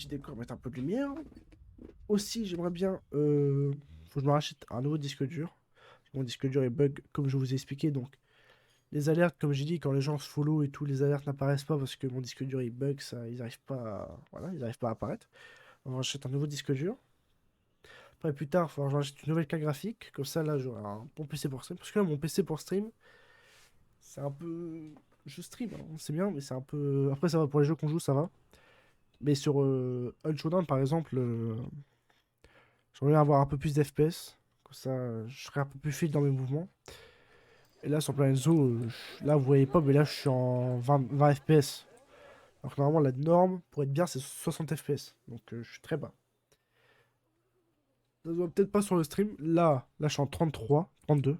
décor, mettre un peu de lumière. Aussi, j'aimerais bien. Faut que je me rachète un nouveau disque dur. Mon disque dur est bug, comme je vous ai expliqué. Donc, les alertes, comme j'ai dit, quand les gens se follow et tout, les alertes n'apparaissent pas parce que mon disque dur il bug, ça, ils n'arrivent pas à... Voilà, ils n'arrivent pas à apparaître. On va acheter un nouveau disque dur. Après, plus tard, il faudra que j'achète une nouvelle carte graphique. Comme ça, là, j'aurai un bon PC pour stream. Parce que là, mon PC pour stream, c'est un peu. Je stream, hein, c'est bien, mais c'est un peu. Après, ça va pour les jeux qu'on joue, ça va. Mais sur Unshowdown, par exemple, j'aimerais bien avoir un peu plus d'FPS. Comme ça, je serai un peu plus fluide dans mes mouvements. Et là, sur Planetzo, là, vous voyez pas, mais là, je suis en 20 FPS. Alors que normalement, la norme, pour être bien, c'est 60 FPS. Donc, je suis très bas. Ça se voit peut-être pas sur le stream. Là, je suis en 33, 32,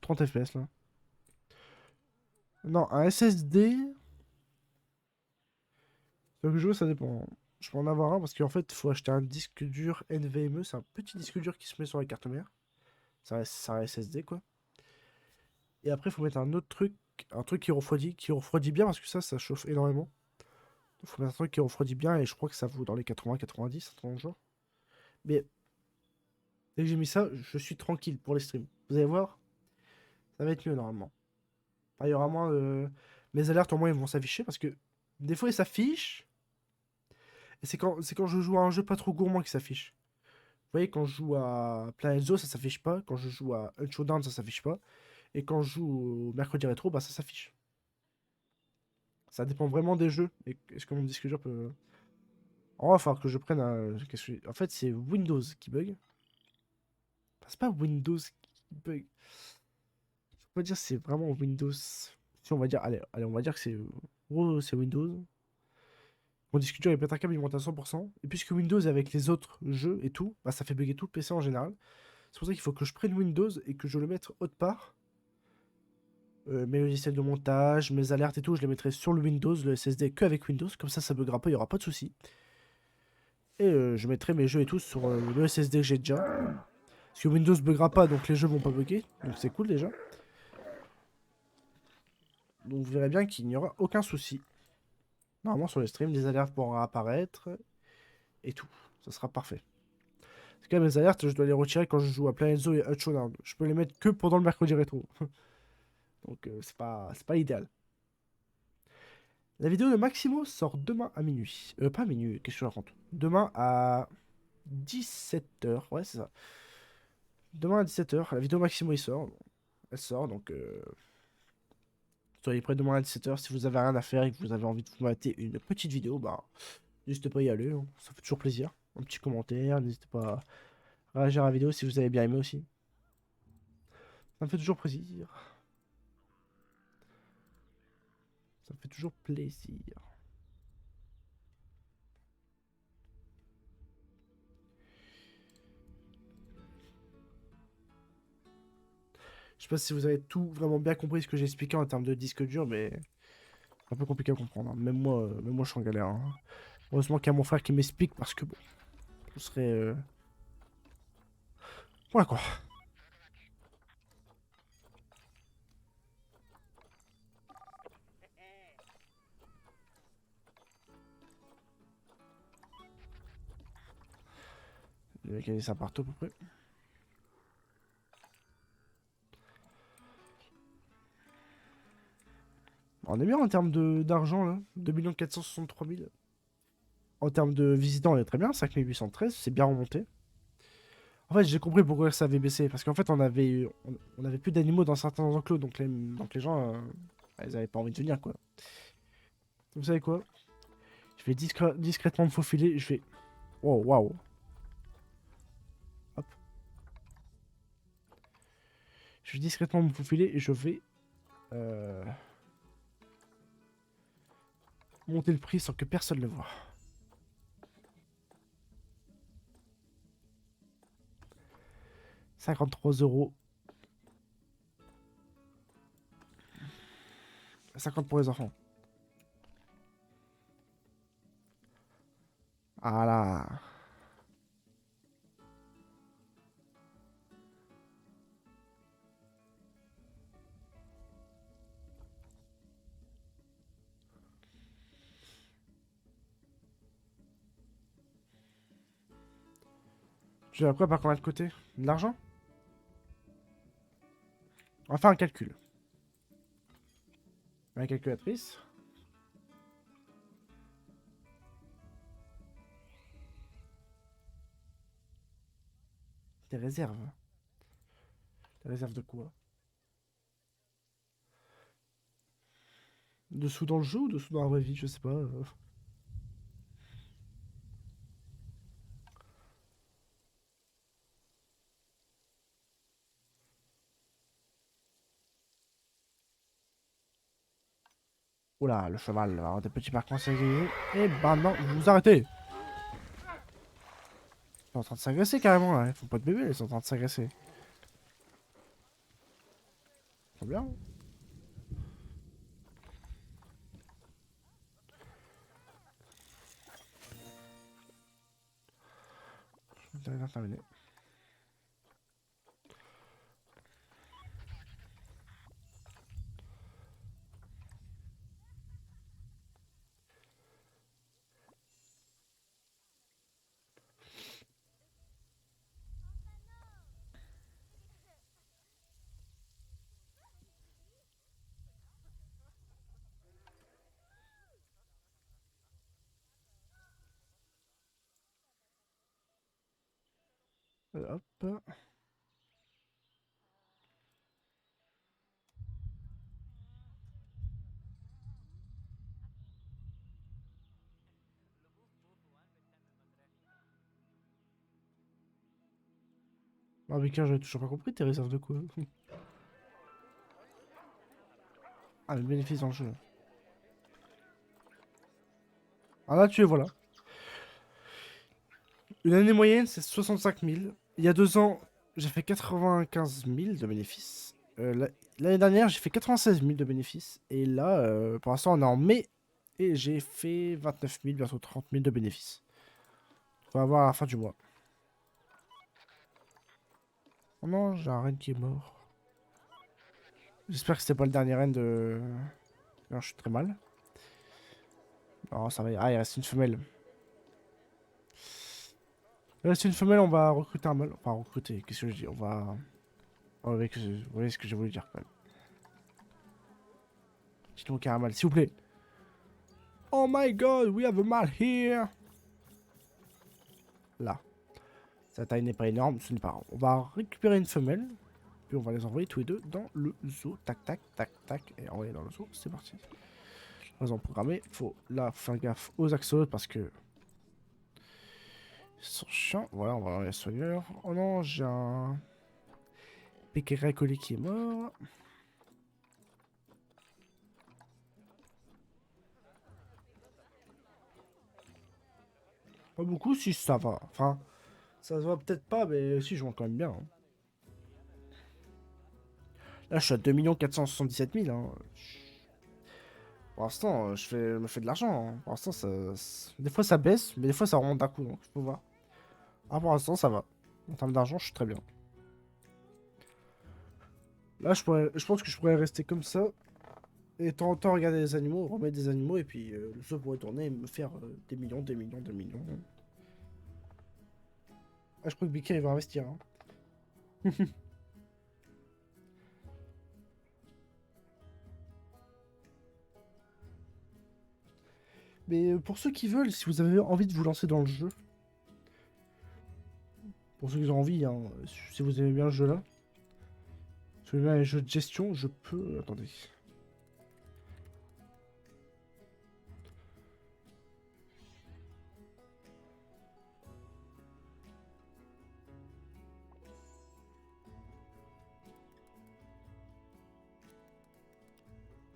30 FPS, là. Non, un SSD, sur le jeu, ça dépend. Je peux en avoir un parce qu'en fait, il faut acheter un disque dur NVMe. C'est un petit disque dur qui se met sur la carte mère. C'est un SSD, quoi. Et après, il faut mettre un truc qui refroidit bien parce que ça chauffe énormément. Il faut mettre un truc qui refroidit bien et je crois que ça vaut dans les 80-90, dans le genre. Mais dès que j'ai mis ça, je suis tranquille pour les streams. Vous allez voir, ça va être mieux normalement. Enfin, il y aura moins mes alertes, au moins, ils vont s'afficher parce que des fois, ils s'affichent. Et c'est quand je joue à un jeu pas trop gourmand qu'ils s'affichent. Vous voyez, quand je joue à Planet Zoo, ça s'affiche pas. Quand je joue à Unshowdown, ça s'affiche pas. Et quand je joue au mercredi rétro, bah ça s'affiche. Ça dépend vraiment des jeux. Et est-ce que mon disque dur peut. Oh, il va falloir que je prenne un. En fait, c'est Windows qui bug. Enfin, c'est pas Windows qui bug. On va dire c'est vraiment Windows. Si on va dire, allez, on va dire que c'est. C'est Windows. Mon disque dur il pète un câble, il monte à 100%. Et puisque Windows est avec les autres jeux et tout, bah ça fait bugger tout le PC en général. C'est pour ça qu'il faut que je prenne Windows et que je le mette autre part. Mes logiciels de montage, mes alertes et tout, je les mettrai sur le Windows, le SSD que avec Windows, comme ça buggera pas, il n'y aura pas de souci. Et je mettrai mes jeux et tout sur le SSD que j'ai déjà. Parce que Windows buggera pas, donc les jeux vont pas bugger, donc c'est cool déjà. Donc vous verrez bien qu'il n'y aura aucun souci. Normalement sur les streams, les alertes pourront apparaître et tout, ça sera parfait. Parce que là, mes alertes, je dois les retirer quand je joue à Planet Zoo et Hutchdown. Je peux les mettre que pendant le mercredi rétro. Donc c'est pas idéal. La vidéo de Maximo sort demain à minuit. Pas à minuit, qu'est-ce que je raconte? Demain à 17h, ouais, c'est ça. Demain à 17h, la vidéo Maximo il sort. Elle sort, donc soyez prêts demain à 17h. Si vous avez rien à faire et que vous avez envie de vous mater une petite vidéo, bah, n'hésitez pas à y aller, hein. Ça fait toujours plaisir. Un petit commentaire, n'hésitez pas à réagir à la vidéo si vous avez bien aimé aussi. Ça me fait toujours plaisir. Ça me fait toujours plaisir. Je sais pas si vous avez tout vraiment bien compris ce que j'ai expliqué en termes de disque dur, mais c'est un peu compliqué à comprendre, hein. Même moi, je suis en galère, hein. Heureusement qu'il y a mon frère qui m'explique parce que bon, ce serait. Voilà quoi. Le mécanisme partout à peu près. On est bien en termes d'argent là. 2 463 000. En termes de visitants, on est très bien. 5 813, c'est bien remonté. En fait, j'ai compris pourquoi ça avait baissé. Parce qu'en fait, on avait plus d'animaux dans certains enclos. Donc les gens, ils avaient pas envie de venir quoi. Vous savez quoi? Je vais discrètement me faufiler. Je vais. Wow, waouh. Hop. Je vais discrètement me faufiler et je vais. euh, monter le prix sans que personne le voie. 53 €. 50 pour les enfants. Voilà. Je vais à quoi par combien de côté? De l'argent? On va faire un calcul. La calculatrice. Des réserves. Des réserves de quoi? Dessous dans le jeu ou dessous dans la vraie vie? Je sais pas. Oula, le cheval va avoir des petits parcours singuliers. Et bah non, vous vous arrêtez. Ils sont en train de s'agresser carrément là. Ils font pas de bébé, ils sont en train de s'agresser. C'est bien. Je vais terminer. Hop. Ah, mais j'ai toujours pas compris tes réserves de quoi? Ah, le bénéfice dans le jeu. Ah là, tu es, voilà. Une année moyenne, c'est 65 000. Il y a 2 ans, j'ai fait 95 000 de bénéfices. L'année dernière, j'ai fait 96 000 de bénéfices. Et là, pour l'instant, on est en mai. Et j'ai fait 29 000, bientôt 30 000 de bénéfices. On va voir à la fin du mois. Oh non, j'ai un reine qui est mort. J'espère que c'était pas le dernier reine de... Non, je suis très mal. Non, ça va. Ah, il reste une femelle. Il reste une femelle, on va recruter un mâle. Enfin, recruter, qu'est-ce que je dis? On va... Oh, mec, vous voyez ce que j'ai voulu dire, quand même. Dites-moi qu'il y a un mâle, s'il vous plaît. Oh my god, we have a mâle here. Là. Sa taille n'est pas énorme, ce n'est pas grave. On va récupérer une femelle. Puis on va les envoyer tous les deux dans le zoo. Tac, tac, tac, tac. Et envoyer dans le zoo, c'est parti. Raison programmée. Faut là faire gaffe aux axolotes parce que... Ils sont chiants. Voilà, on va envoyer les soigneurs. Oh non, j'ai un... Pékéré collé qui est mort. Pas beaucoup, si ça va. Enfin, ça se voit peut-être pas, mais si, je vois quand même bien. Hein. Là, je suis à 2 477 000. Hein. Pour l'instant, je me fais de l'argent. Hein. Pour l'instant, des fois ça baisse, mais des fois ça remonte d'un coup, donc faut voir. Ah, pour l'instant, ça va. En termes d'argent, je suis très bien. Là, je pense que je pourrais rester comme ça. Et de temps en temps, regarder les animaux, remettre des animaux, et puis le zoo pourrait tourner et me faire des millions, des millions, des millions. Ah, je crois que Biker, il va investir. Hein. Mais pour ceux qui veulent, si vous avez envie de vous lancer dans le jeu, pour ceux qui ont envie, hein, si vous aimez bien le jeu là, si vous aimez bien les jeux de gestion, je peux... Attendez.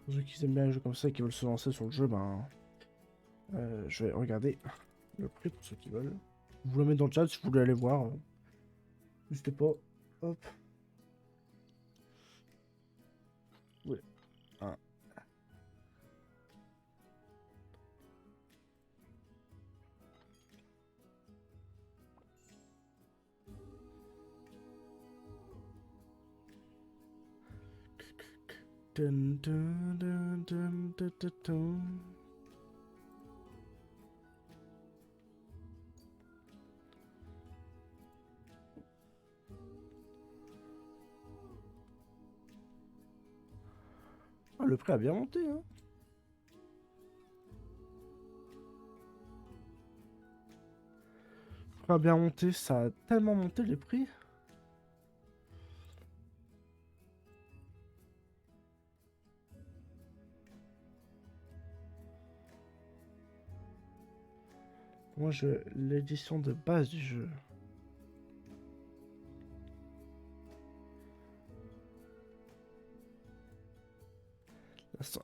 Pour ceux qui aiment bien les jeux comme ça et qui veulent se lancer sur le jeu, ben... je vais regarder le prix pour ceux qui veulent. Je vous le mets dans le chat si vous voulez aller voir. N'hésitez pas. Hop. Ouais. Ah. Dun, dun, dun, dun, dun, dun, dun. le prix a bien monté, hein. Le prix a bien monté, ça a tellement monté les prix. Moi, je l'édition de base du jeu.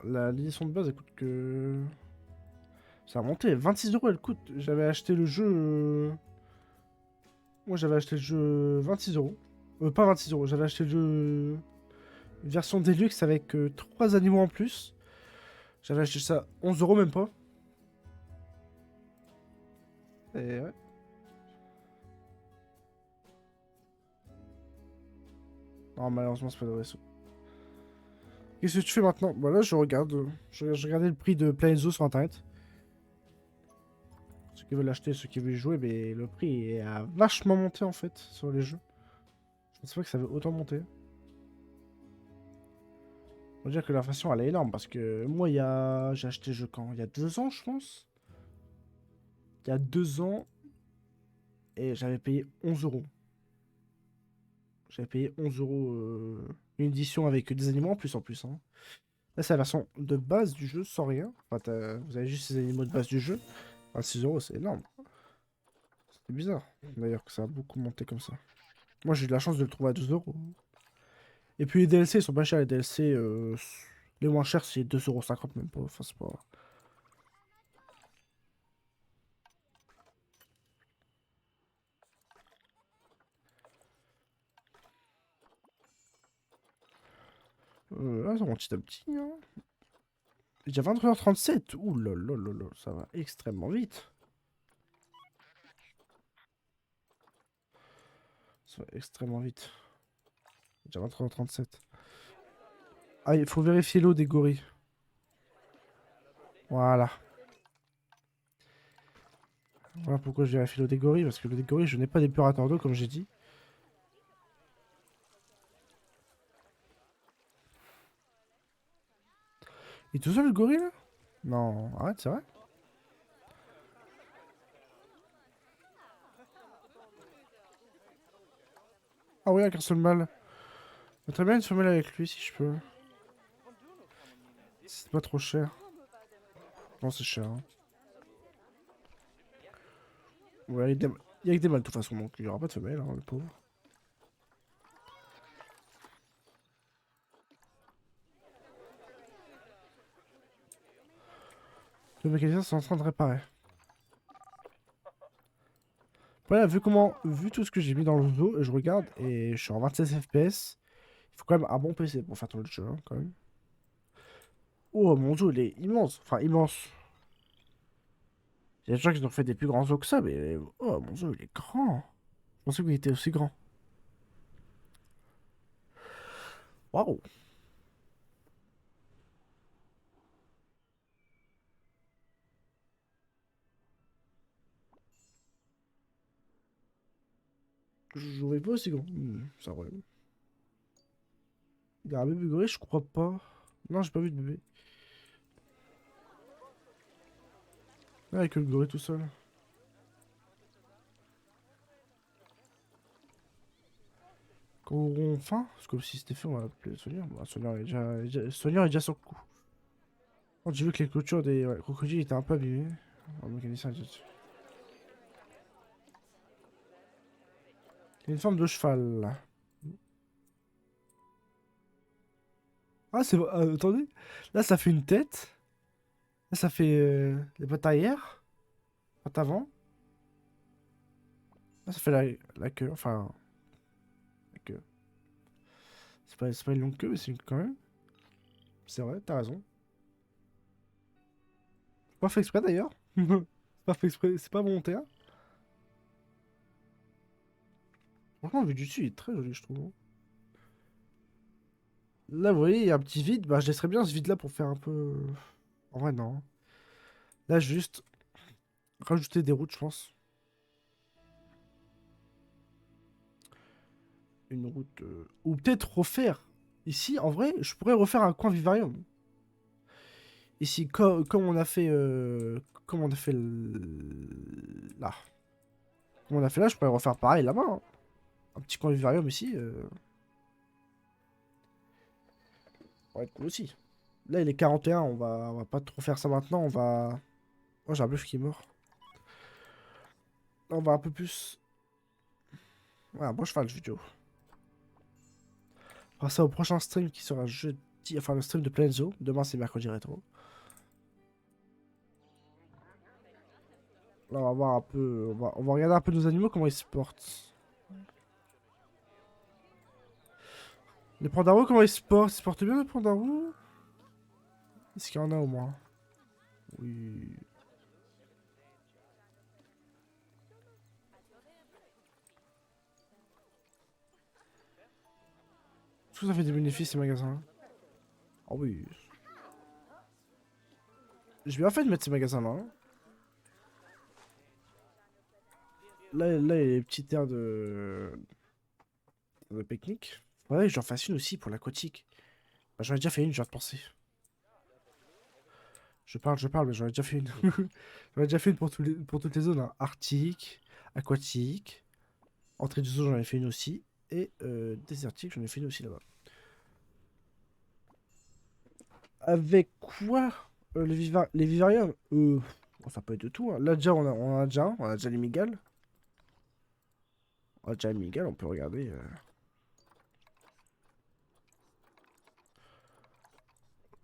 L'édition de base, elle coûte que... Ça a monté, 26 euros elle coûte. J'avais acheté le jeu... Moi, j'avais acheté le jeu 26 euros. Pas 26 euros, j'avais acheté le jeu... Une version Deluxe avec 3 animaux en plus. J'avais acheté ça 11 euros même pas. Et ouais. Non, malheureusement, c'est pas de vaisseau. Qu'est-ce que tu fais maintenant? Voilà, je regarde. Je regardais le prix de Planet Zoo sur internet. Ceux qui veulent l'acheter, ceux qui veulent y jouer, mais le prix a vachement monté en fait sur les jeux. Je pensais pas que ça avait autant monté. On va dire que l'inflation elle est énorme parce que moi j'ai acheté le jeu quand? Il y a 2 ans je pense. Il y a 2 ans et j'avais payé 11 euros. J'avais payé 11 euros une édition avec des animaux en plus, hein. Là c'est la version de base du jeu sans rien. Enfin, vous avez juste les animaux de base du jeu. 26 euros c'est énorme. C'est bizarre d'ailleurs que ça a beaucoup monté comme ça. Moi j'ai eu de la chance de le trouver à 2 euros. Et puis les DLC ils sont pas chers, les DLC les moins chers c'est 2,50 € même pas. Enfin c'est pas. Là ça monte petit à petit, hein. Il y a 23h37. Ouh là là là là, ça va extrêmement vite. Ça va extrêmement vite. Il y a 23h37. Ah, il faut vérifier l'eau des gorilles. Voilà. Voilà pourquoi je vérifie l'eau des gorilles. Parce que l'eau des gorilles, je n'ai pas d'épurateur d'eau, comme j'ai dit. Il est tout seul, le gorille, là? Non, arrête, c'est vrai? Ah oui, avec un seul mâle. Très bien une femelle avec lui, si je peux. C'est pas trop cher. Non, c'est cher, hein. Ouais, il y a que des mâles, de toute façon, donc il y aura pas de femelle, hein, le pauvre. Le mécanicien sont en train de réparer. Voilà, vu tout ce que j'ai mis dans le zoo, je regarde et je suis en 27 FPS. Il faut quand même un bon PC pour faire tourner le jeu, hein, quand même. Oh, mon zoo, il est immense. Enfin, immense. Il y a des gens qui ont fait des plus grands zoos que ça, mais... Oh, mon zoo, il est grand. Je pensais qu'il était aussi grand. Waouh. Je jouais pas aussi grand. C'est vrai. Il y a un bébé gorille, je crois pas. Non, j'ai pas vu de bébé. Ah, avec le gorille tout seul. Quand on auront faim, c'est comme si c'était fait, on va appeler Sonia. Bah, Sonia est déjà sur le coup. Quand j'ai vu que les clôtures des crocodiles étaient un peu abîmées. Le mécanicien a dit... Il y a une forme de cheval, là. Ah, c'est... attendez. Là, ça fait une tête. Là, ça fait les pattes arrière. Pattes avant. Là, ça fait la queue. Enfin, la queue. C'est pas une longue queue, mais c'est une quand même. C'est vrai, t'as raison. C'est pas fait exprès, d'ailleurs. C'est pas fait exprès, c'est pas volontaire. Franchement, vu du dessus, il est très joli, je trouve. Là, vous voyez, il y a un petit vide. Bah, je laisserais bien ce vide-là pour faire un peu... En vrai, non. Là, juste rajouter des routes, je pense. Une route... Ou peut-être refaire. Ici, en vrai, je pourrais refaire un coin vivarium. Ici, comme on a fait... comme on a fait là. Comme on a fait là, je pourrais refaire pareil là-bas, hein. Un petit coin vivarium ici. Ça va être cool aussi. Là, il est 41, on va pas trop faire ça maintenant. On va... Oh, j'ai un bœuf qui est mort. Là, on va un peu plus... Ouais, un bon cheval, vidéo. On fera ça au prochain stream qui sera jeudi... Enfin, le stream de Planzo. Demain, c'est mercredi rétro. Là, on va voir un peu... On va regarder un peu nos animaux, comment ils se portent. Les pandarous, comment ils se portent? Ils se portent bien, les pandarous? Est-ce qu'il y en a au moins? Oui. Est-ce que ça fait des bénéfices, ces magasins? Ah oui. J'ai bien fait de mettre ces magasins-là, hein. Là, il y a les petites aires de pique-nique. Ouais, j'en fasse une aussi pour l'aquatique. Bah, j'en ai déjà fait une, je viens de penser. Je parle, mais j'en ai déjà fait une. J'en ai déjà fait une pour toutes les zones, hein. Arctique, aquatique, entrée du zoo, j'en ai fait une aussi. Et désertique, j'en ai fait une aussi là-bas. Avec quoi les vivariums ça peut être de tout, hein. Là, déjà, on a déjà les migales. On a déjà les migales, on peut regarder.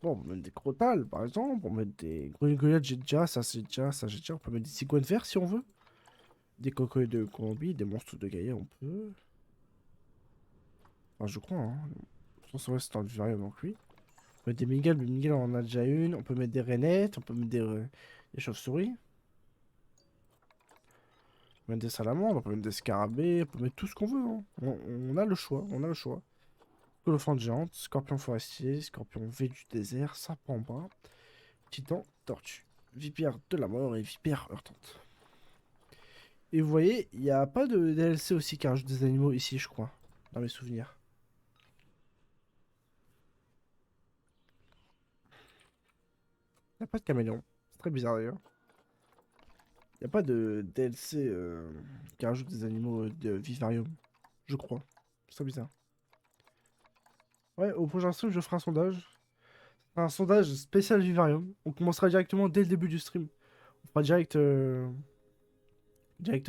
Bon, on peut mettre des crotales, par exemple. On peut mettre des grenouilles, j'ai déjà. Ça, c'est déjà. Ça, j'ai déjà. On peut mettre des cigognes verts si on veut. Des cocoyes de Colombie, des monstres de Gaïa, on peut. Enfin, je crois, hein. Je pense que c'est dans le vivarium, donc oui. On peut mettre des migales, mais migales, on en a déjà une. On peut mettre des rainettes, on peut mettre des chauves-souris. On peut mettre des salamandres, on peut mettre des scarabées, on peut mettre tout ce qu'on veut, hein. On a le choix, on a le choix. Colophante géante, scorpion forestier, scorpion V du désert, serpent brun, titan, tortue, vipère de la mort et vipère heurtante. Et vous voyez, il n'y a pas de DLC aussi qui rajoute des animaux ici, je crois, dans mes souvenirs. Il n'y a pas de caméléon. C'est très bizarre d'ailleurs. Il n'y a pas de DLC qui rajoute des animaux de vivarium, je crois. C'est très bizarre. Ouais, au prochain stream, je ferai un sondage. Un sondage spécial vivarium. On commencera directement dès le début du stream. On fera direct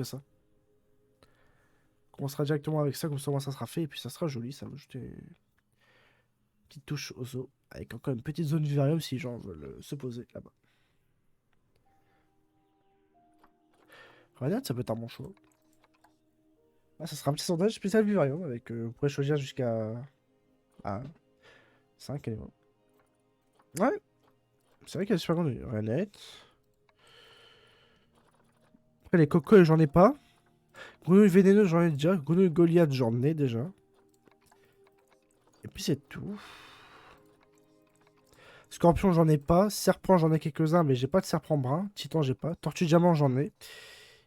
ça. On commencera directement avec ça, comme ça, au moins, ça sera fait. Et puis ça sera joli, ça va ajouter une petite touche au zoo. Avec encore une petite zone vivarium si les gens veulent se poser là-bas. Regarde, ça peut être un bon choix. Ah, ça sera un petit sondage spécial vivarium. Avec, vous pourrez choisir jusqu'à 5 éléments. Ouais, c'est vrai qu'elle est super grande. Renette. Après, les cocos, j'en ai pas. Grenouille vénéneuse, j'en ai déjà. Grenouille Goliath, j'en ai déjà. Et puis c'est tout. Scorpion, j'en ai pas. Serpent, j'en ai quelques-uns, mais j'ai pas de serpent brun. Titan, j'ai pas. Tortue diamant, j'en ai.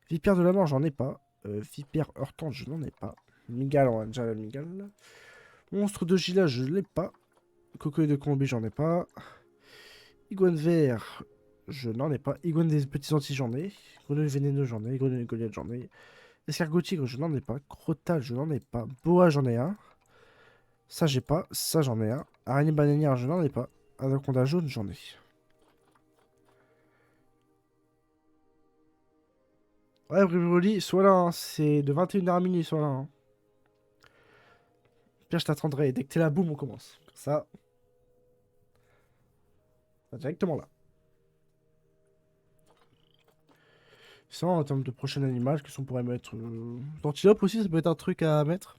Vipère de la mort, j'en ai pas. Vipère heurtante, je n'en ai pas. Migale, on a déjà la migale. Monstre de Gila, je l'ai pas. Cocoï de Colombie, j'en ai pas. Iguane vert, je n'en ai pas. Iguane des petits Antilles, j'en ai. Grenouille vénéneuse, j'en ai. Grenouille Goliath, j'en ai. Escargot tigre, je n'en ai pas. Crotal, je n'en ai pas. Boa, j'en ai un. Ça, j'ai pas. Ça, j'en ai un. Araignée bananière, je n'en ai pas. Anaconda jaune, j'en ai. Ouais, Brivoli, sois là, hein. C'est de 21h à minuit, sois là, hein. Pierre, je t'attendrai. Dès que t'es là, boum, on commence. Ça, directement là. Sinon, en termes de prochain animal, qu'est-ce qu'on pourrait mettre l'antilope aussi, ça peut être un truc à mettre.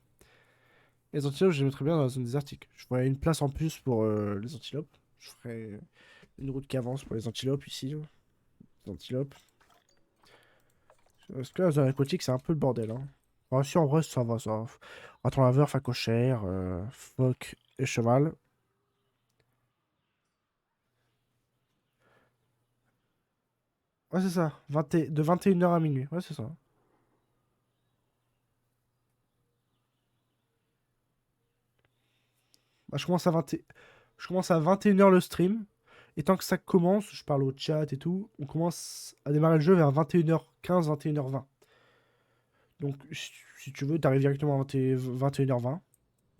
Les antilopes, je les mettrais bien dans la zone désertique. Je ferais une place en plus pour les antilopes. Je ferais une route qui avance pour les antilopes ici, là. Les antilopes. Parce que la zone aquatique, c'est un peu le bordel, hein. Ah, si, en vrai, ça va, ça va. Raton laveur, phacochère, phoque et cheval. Ouais, c'est ça. De 21h à minuit. Ouais, c'est ça. Bah, je commence à 21h le stream. Et tant que ça commence, je parle au chat et tout, on commence à démarrer le jeu vers 21h15, 21h20. Donc, si tu veux, t'arrives directement à 21h20.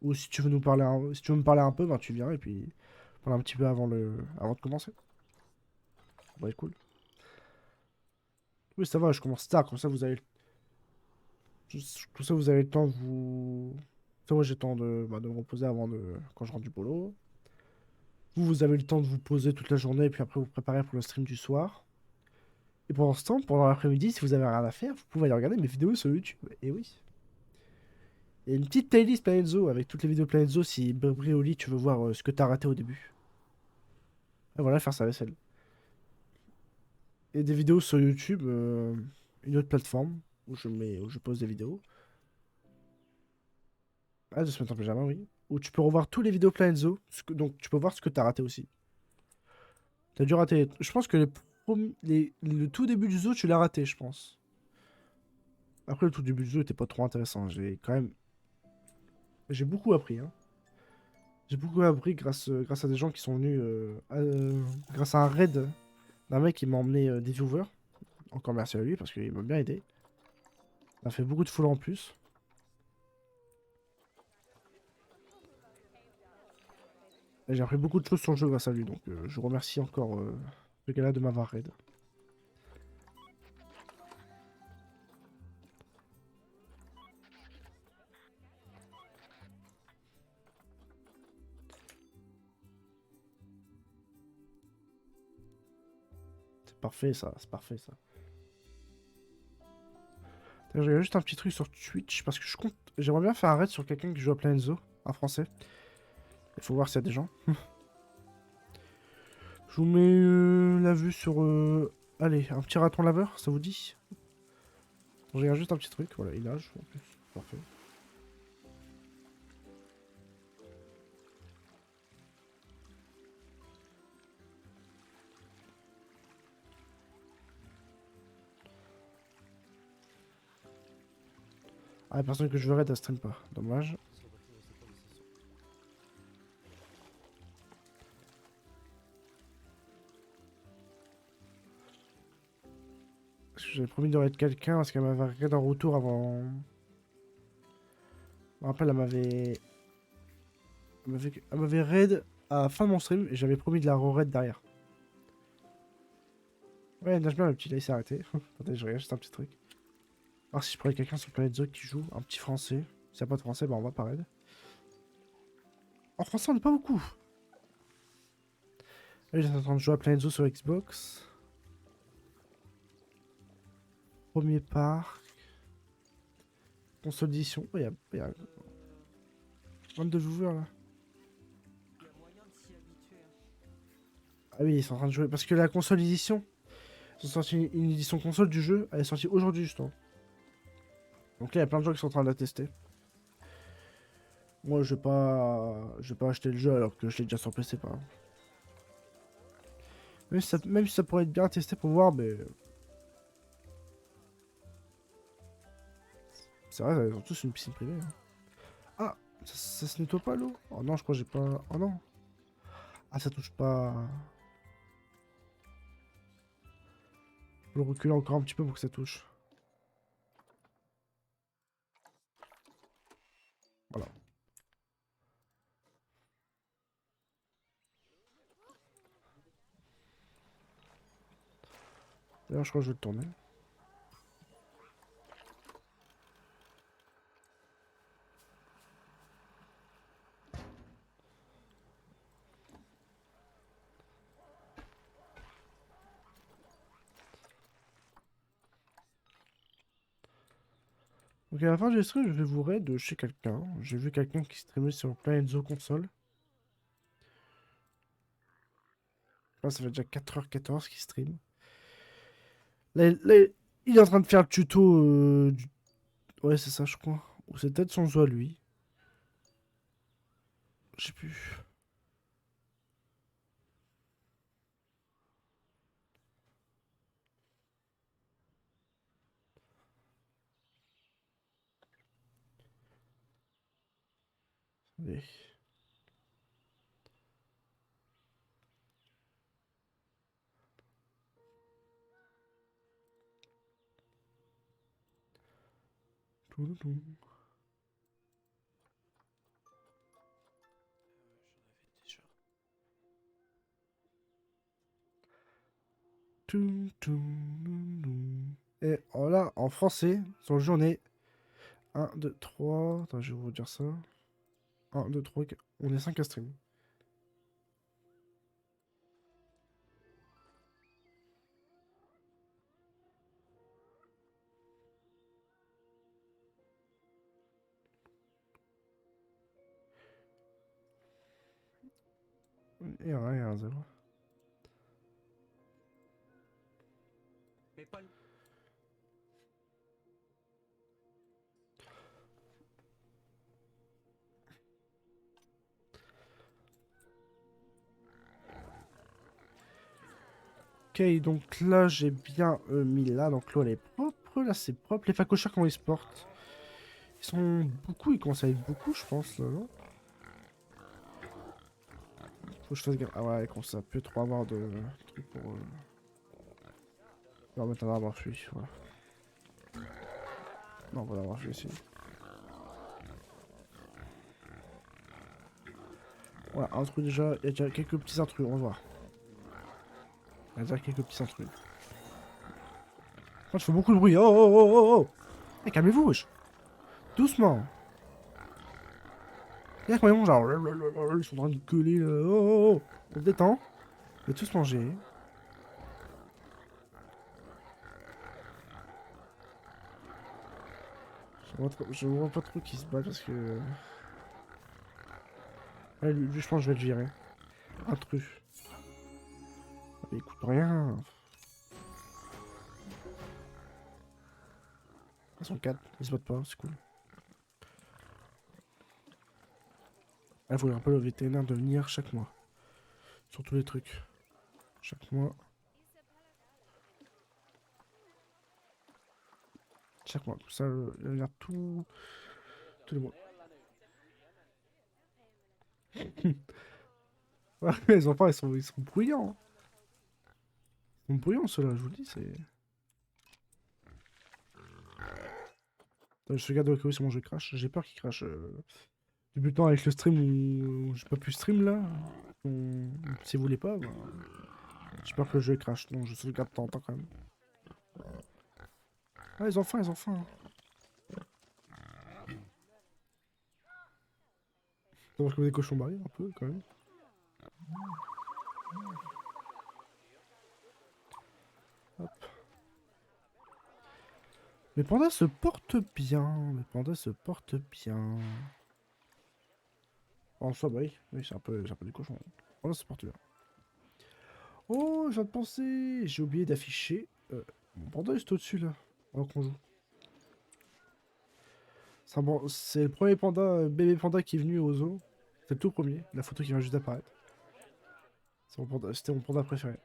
Ou si tu veux nous parler, si tu veux me parler un peu, ben tu viens et puis parle un petit peu avant de commencer. Ça va être cool. Oui, ça va, je commence tard, comme ça vous avez, comme ça vous avez le temps de vous. Ça, moi j'ai le temps de me reposer quand je rentre du boulot. Vous avez le temps de vous poser toute la journée et puis après vous préparer pour le stream du soir. Et pendant ce temps, pendant l'après-midi, si vous avez rien à faire, vous pouvez aller regarder mes vidéos sur YouTube. Et oui. Il y a une petite playlist Planet Zoo avec toutes les vidéos Planet Zoo si Brioli tu veux voir ce que t'as raté au début. Et voilà, faire sa vaisselle. Et des vidéos sur YouTube, une autre plateforme où je pose des vidéos. Ah, de se mettre en pyjama, oui. Où tu peux revoir tous les vidéos Planet Zoo. Donc tu peux voir ce que t'as raté aussi. T'as dû rater. Je pense que le tout début du zoo, tu l'as raté, je pense. Après, le tout début du zoo était pas trop intéressant. J'ai beaucoup appris, hein. J'ai beaucoup appris grâce à des gens qui sont venus. Grâce à un raid d'un mec qui m'a emmené des viewers. Encore merci à lui parce qu'il m'a bien aidé. Il a fait beaucoup de follow en plus. Et j'ai appris beaucoup de choses sur le jeu grâce à lui. Donc je vous remercie encore ce gars-là de m'avoir raid. C'est parfait ça, c'est parfait ça. Je regarde juste un petit truc sur Twitch parce que j'aimerais bien faire un raid sur quelqu'un qui joue à Planet Zoo, un français. Il faut voir s'il y a des gens. Je vous mets la vue sur. Allez, un petit raton laveur, ça vous dit? Je regarde juste un petit truc, voilà, il nage en plus. Parfait. Ah, la personne que je veux raid, elle stream pas. Dommage. Parce que j'avais promis de raid quelqu'un parce qu'elle m'avait raid en retour avant. Je me rappelle, elle m'avait raid à la fin de mon stream et j'avais promis de la re-raid derrière. Ouais, il nage bien le petit, là il s'est arrêté. Attendez, je regarde juste un petit truc. Alors si je prenais quelqu'un sur Planet Zoo qui joue, un petit français. S'il n'y a pas de français, bah on va pas raid. En français, on n'est pas beaucoup. Là, j'étais en train de jouer à Planet Zoo sur Xbox. Premier parc. Console d'édition. Oh, y a 22 joueurs là. Ah oui, ils sont en train de jouer. Parce que la console édition, ils ont sorti une édition console du jeu. Elle est sortie aujourd'hui justement. Donc là, il y a plein de gens qui sont en train de la tester. Moi, je vais pas acheter le jeu alors que je l'ai déjà sur PC, pas. Même si ça pourrait être bien testé pour voir, mais. C'est vrai, ils ont tous une piscine privée, hein. Ah, ça se nettoie pas l'eau? Oh non, je crois que j'ai pas. Oh non. Ah, ça touche pas. Je peux le reculer encore un petit peu pour que ça touche. Voilà. D'ailleurs, je crois que je vais le tourner. Donc à la fin du stream, je vais vous raid chez quelqu'un. J'ai vu quelqu'un qui streamait sur Planet Zoo console. Là, ça fait déjà 4h14 qu'il stream. Là, il est en train de faire le tuto Ouais, c'est ça, je crois. Ou c'est peut-être son jeu à lui. Je sais plus. Allez. Touloulou. Touloulou. Et voilà, en français, sur le jeu, on est 1, 2, 3. Attends, je vais vous dire ça. 1, 2, 3, on est 5 à stream. Et un 1 et un 0. Mais pas le... Ok, donc là j'ai bien mis là, donc l'eau elle est propre, là c'est propre. Les facochers comment ils se portent? Ils sont beaucoup, ils commencent à être beaucoup je pense là, non? Faut que je fasse gaffe. Ah ouais, quand ça peut trop avoir de trucs pour... On va mettre un arbre à fruits, voilà. Non, on va l'avoir fait ici. Voilà, intrus déjà, il y a déjà quelques petits intrus, on va voir. Il y a déjà quelques petits intrus. Quand je fais beaucoup de bruit, oh oh oh oh oh! Eh, calmez-vous, wesh! Doucement! Il y a quand même genre, ils sont en train de gueuler là, oh oh oh! On se détend, on va tous manger. Je vois pas trop qui se bat parce que... Ouais, lui, je pense que je vais le virer. Intrus. Ah, mais écoute rien. Ils sont 4, ils se battent pas, c'est cool. Ah, il faudrait un peu le vétérinaire de venir chaque mois. Sur tous les trucs. Chaque mois. Chaque mois. Comme ça, il va venir tous les mois. Ouais, les enfants, ils sont bruyants. Ils sont bruyants, ceux-là, je vous le dis, c'est... Attends, je regarde au cas où si mon jeu crash. J'ai peur qu'il crash. Depuis le temps avec le stream où j'ai pas pu stream, là. Si vous voulez pas, bah... J'ai peur que le jeu crash. Donc je sauvegarde de temps en temps, quand même. Ah, les enfants, les enfants. Ça marche comme des cochons barrés, un peu, quand même. Hop. Mes pandas se portent bien. Mes pandas se portent bien. En soi, bah oui. Oui, c'est un peu des cochons. Les pandas se portent bien. Oh, je viens de penser. J'ai oublié d'afficher. Mon panda est juste au-dessus, là. Alors qu'on joue. C'est le premier panda, bébé panda qui est venu au zoo. C'est le tout premier. La photo qui vient juste d'apparaître. C'était mon panda préféré.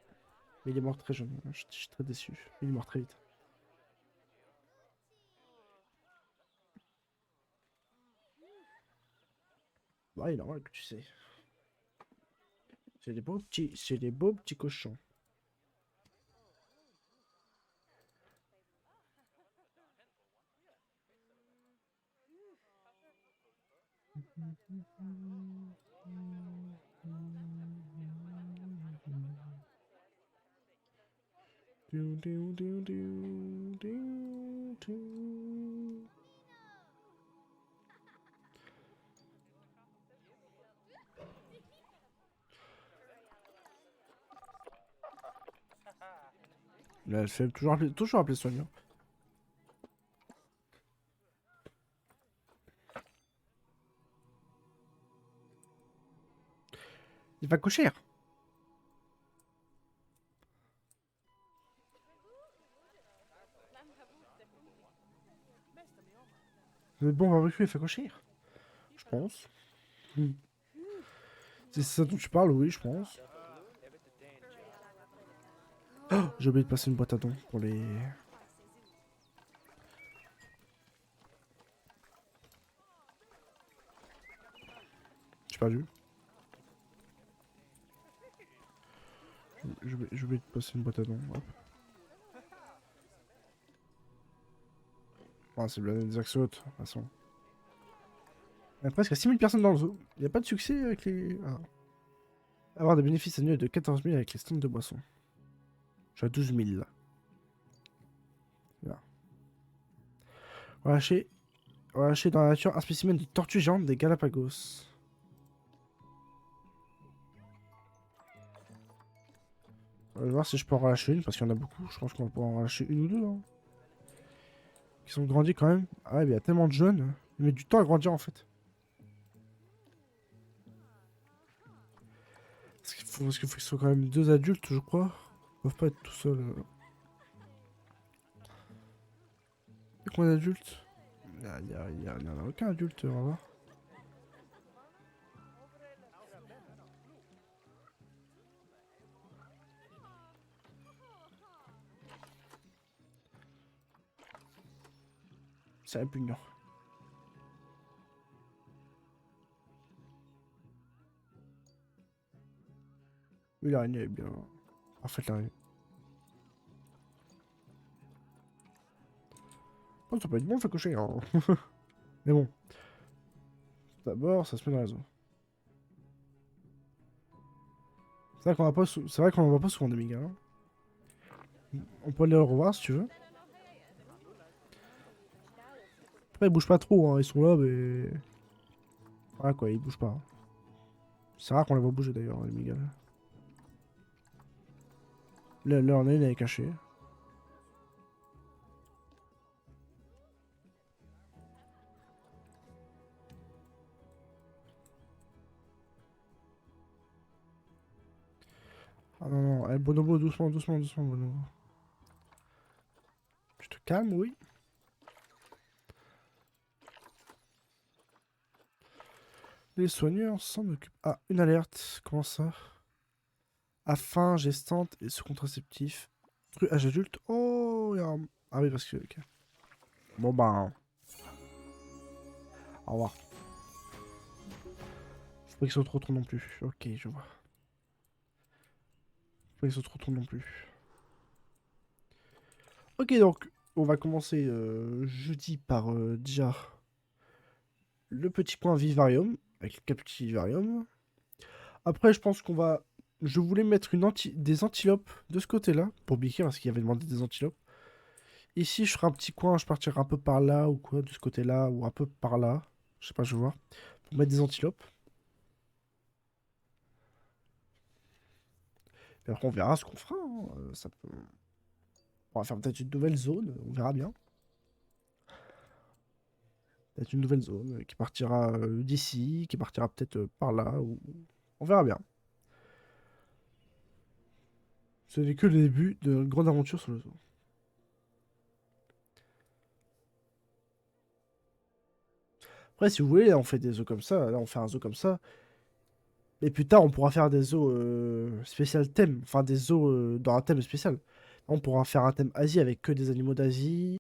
Mais il est mort très jeune. Je suis très déçu. Il est mort très vite. Bah, il est normal que tu sais. C'est des beaux petits cochons. Là, elle fait toujours appeler Sonia. Il va cocher. Le bon barbecue, il fait cocher. Je pense. Si c'est ça dont tu parles, oui, je pense. Oh, j'ai oublié de passer une boîte à dons pour les... J'ai perdu. J'ai oublié de passer une boîte à dons. Hop. Bon, c'est bien des axolotes, de toute façon. Il y a presque 6000 personnes dans le zoo. Il n'y a pas de succès avec les... Ah. Avoir des bénéfices annuels de 14 000 avec les stands de boissons. Je suis à 12 000 là. Là. On va lâcher dans la nature un spécimen de tortue géante des Galapagos. On va voir si je peux en relâcher une, parce qu'il y en a beaucoup. Je pense qu'on va pouvoir en relâcher une ou deux. Hein. Qui sont grandis quand même. Ah ouais, mais il y a tellement de jeunes. Ils mettent du temps à grandir en fait. Parce qu'il faut qu'ils soient quand même deux adultes, je crois. Ils peuvent pas être tout seuls. Il y a combien d'adultes? Il y en a aucun adulte, on va voir. C'est répugnant. Oui, l'araignée est bien. En fait, l'araignée. Oh, ça peut être bon, fait cocher. Hein. Mais bon. D'abord, ça se met dans la zone. C'est vrai qu'on va pas c'est vrai qu'on en voit pas souvent des mégas. Hein. On peut aller le revoir si tu veux. Après, ils bougent pas trop, hein. Ils sont là, mais. Voilà quoi, ils bougent pas. Hein. C'est rare qu'on les voit bouger d'ailleurs, les mégas. Là, on a une, elle est cachée. Ah non, non, eh, Bonobo, doucement, doucement, doucement, Bonobo. Tu te calmes, oui. Les soigneurs s'en occupent. Ah, une alerte. Comment ça? À faim, gestante et sous contraceptif. Rue âge adulte. Oh, ah oui, parce que. Ok. Bon, ben. Au revoir. Faut pas qu'ils soient trop non plus. Ok, je vois. Faut pas qu'ils soient trop non plus. Ok, donc, on va commencer jeudi par déjà le petit coin vivarium. Avec le petit vivarium. Après, je pense qu'on va. Je voulais mettre des antilopes de ce côté-là pour Biker parce qu'il avait demandé des antilopes. Ici, je ferai un petit coin, je partirai un peu par là ou quoi, de ce côté-là ou un peu par là. Je sais pas, je vais voir. Pour mettre des antilopes. Et après, on verra ce qu'on fera. Hein. Ça peut... On va faire peut-être une nouvelle zone, on verra bien. Peut-être une nouvelle zone qui partira d'ici, qui partira peut-être par là, ou... On verra bien. Ce n'est que le début d'une grande aventure sur le zoo. Après, si vous voulez, on fait des zoos comme ça. Là, on fait un zoo comme ça. Et plus tard, on pourra faire des zoos spécial thème. Enfin, des zoos dans un thème spécial. On pourra faire un thème Asie avec que des animaux d'Asie.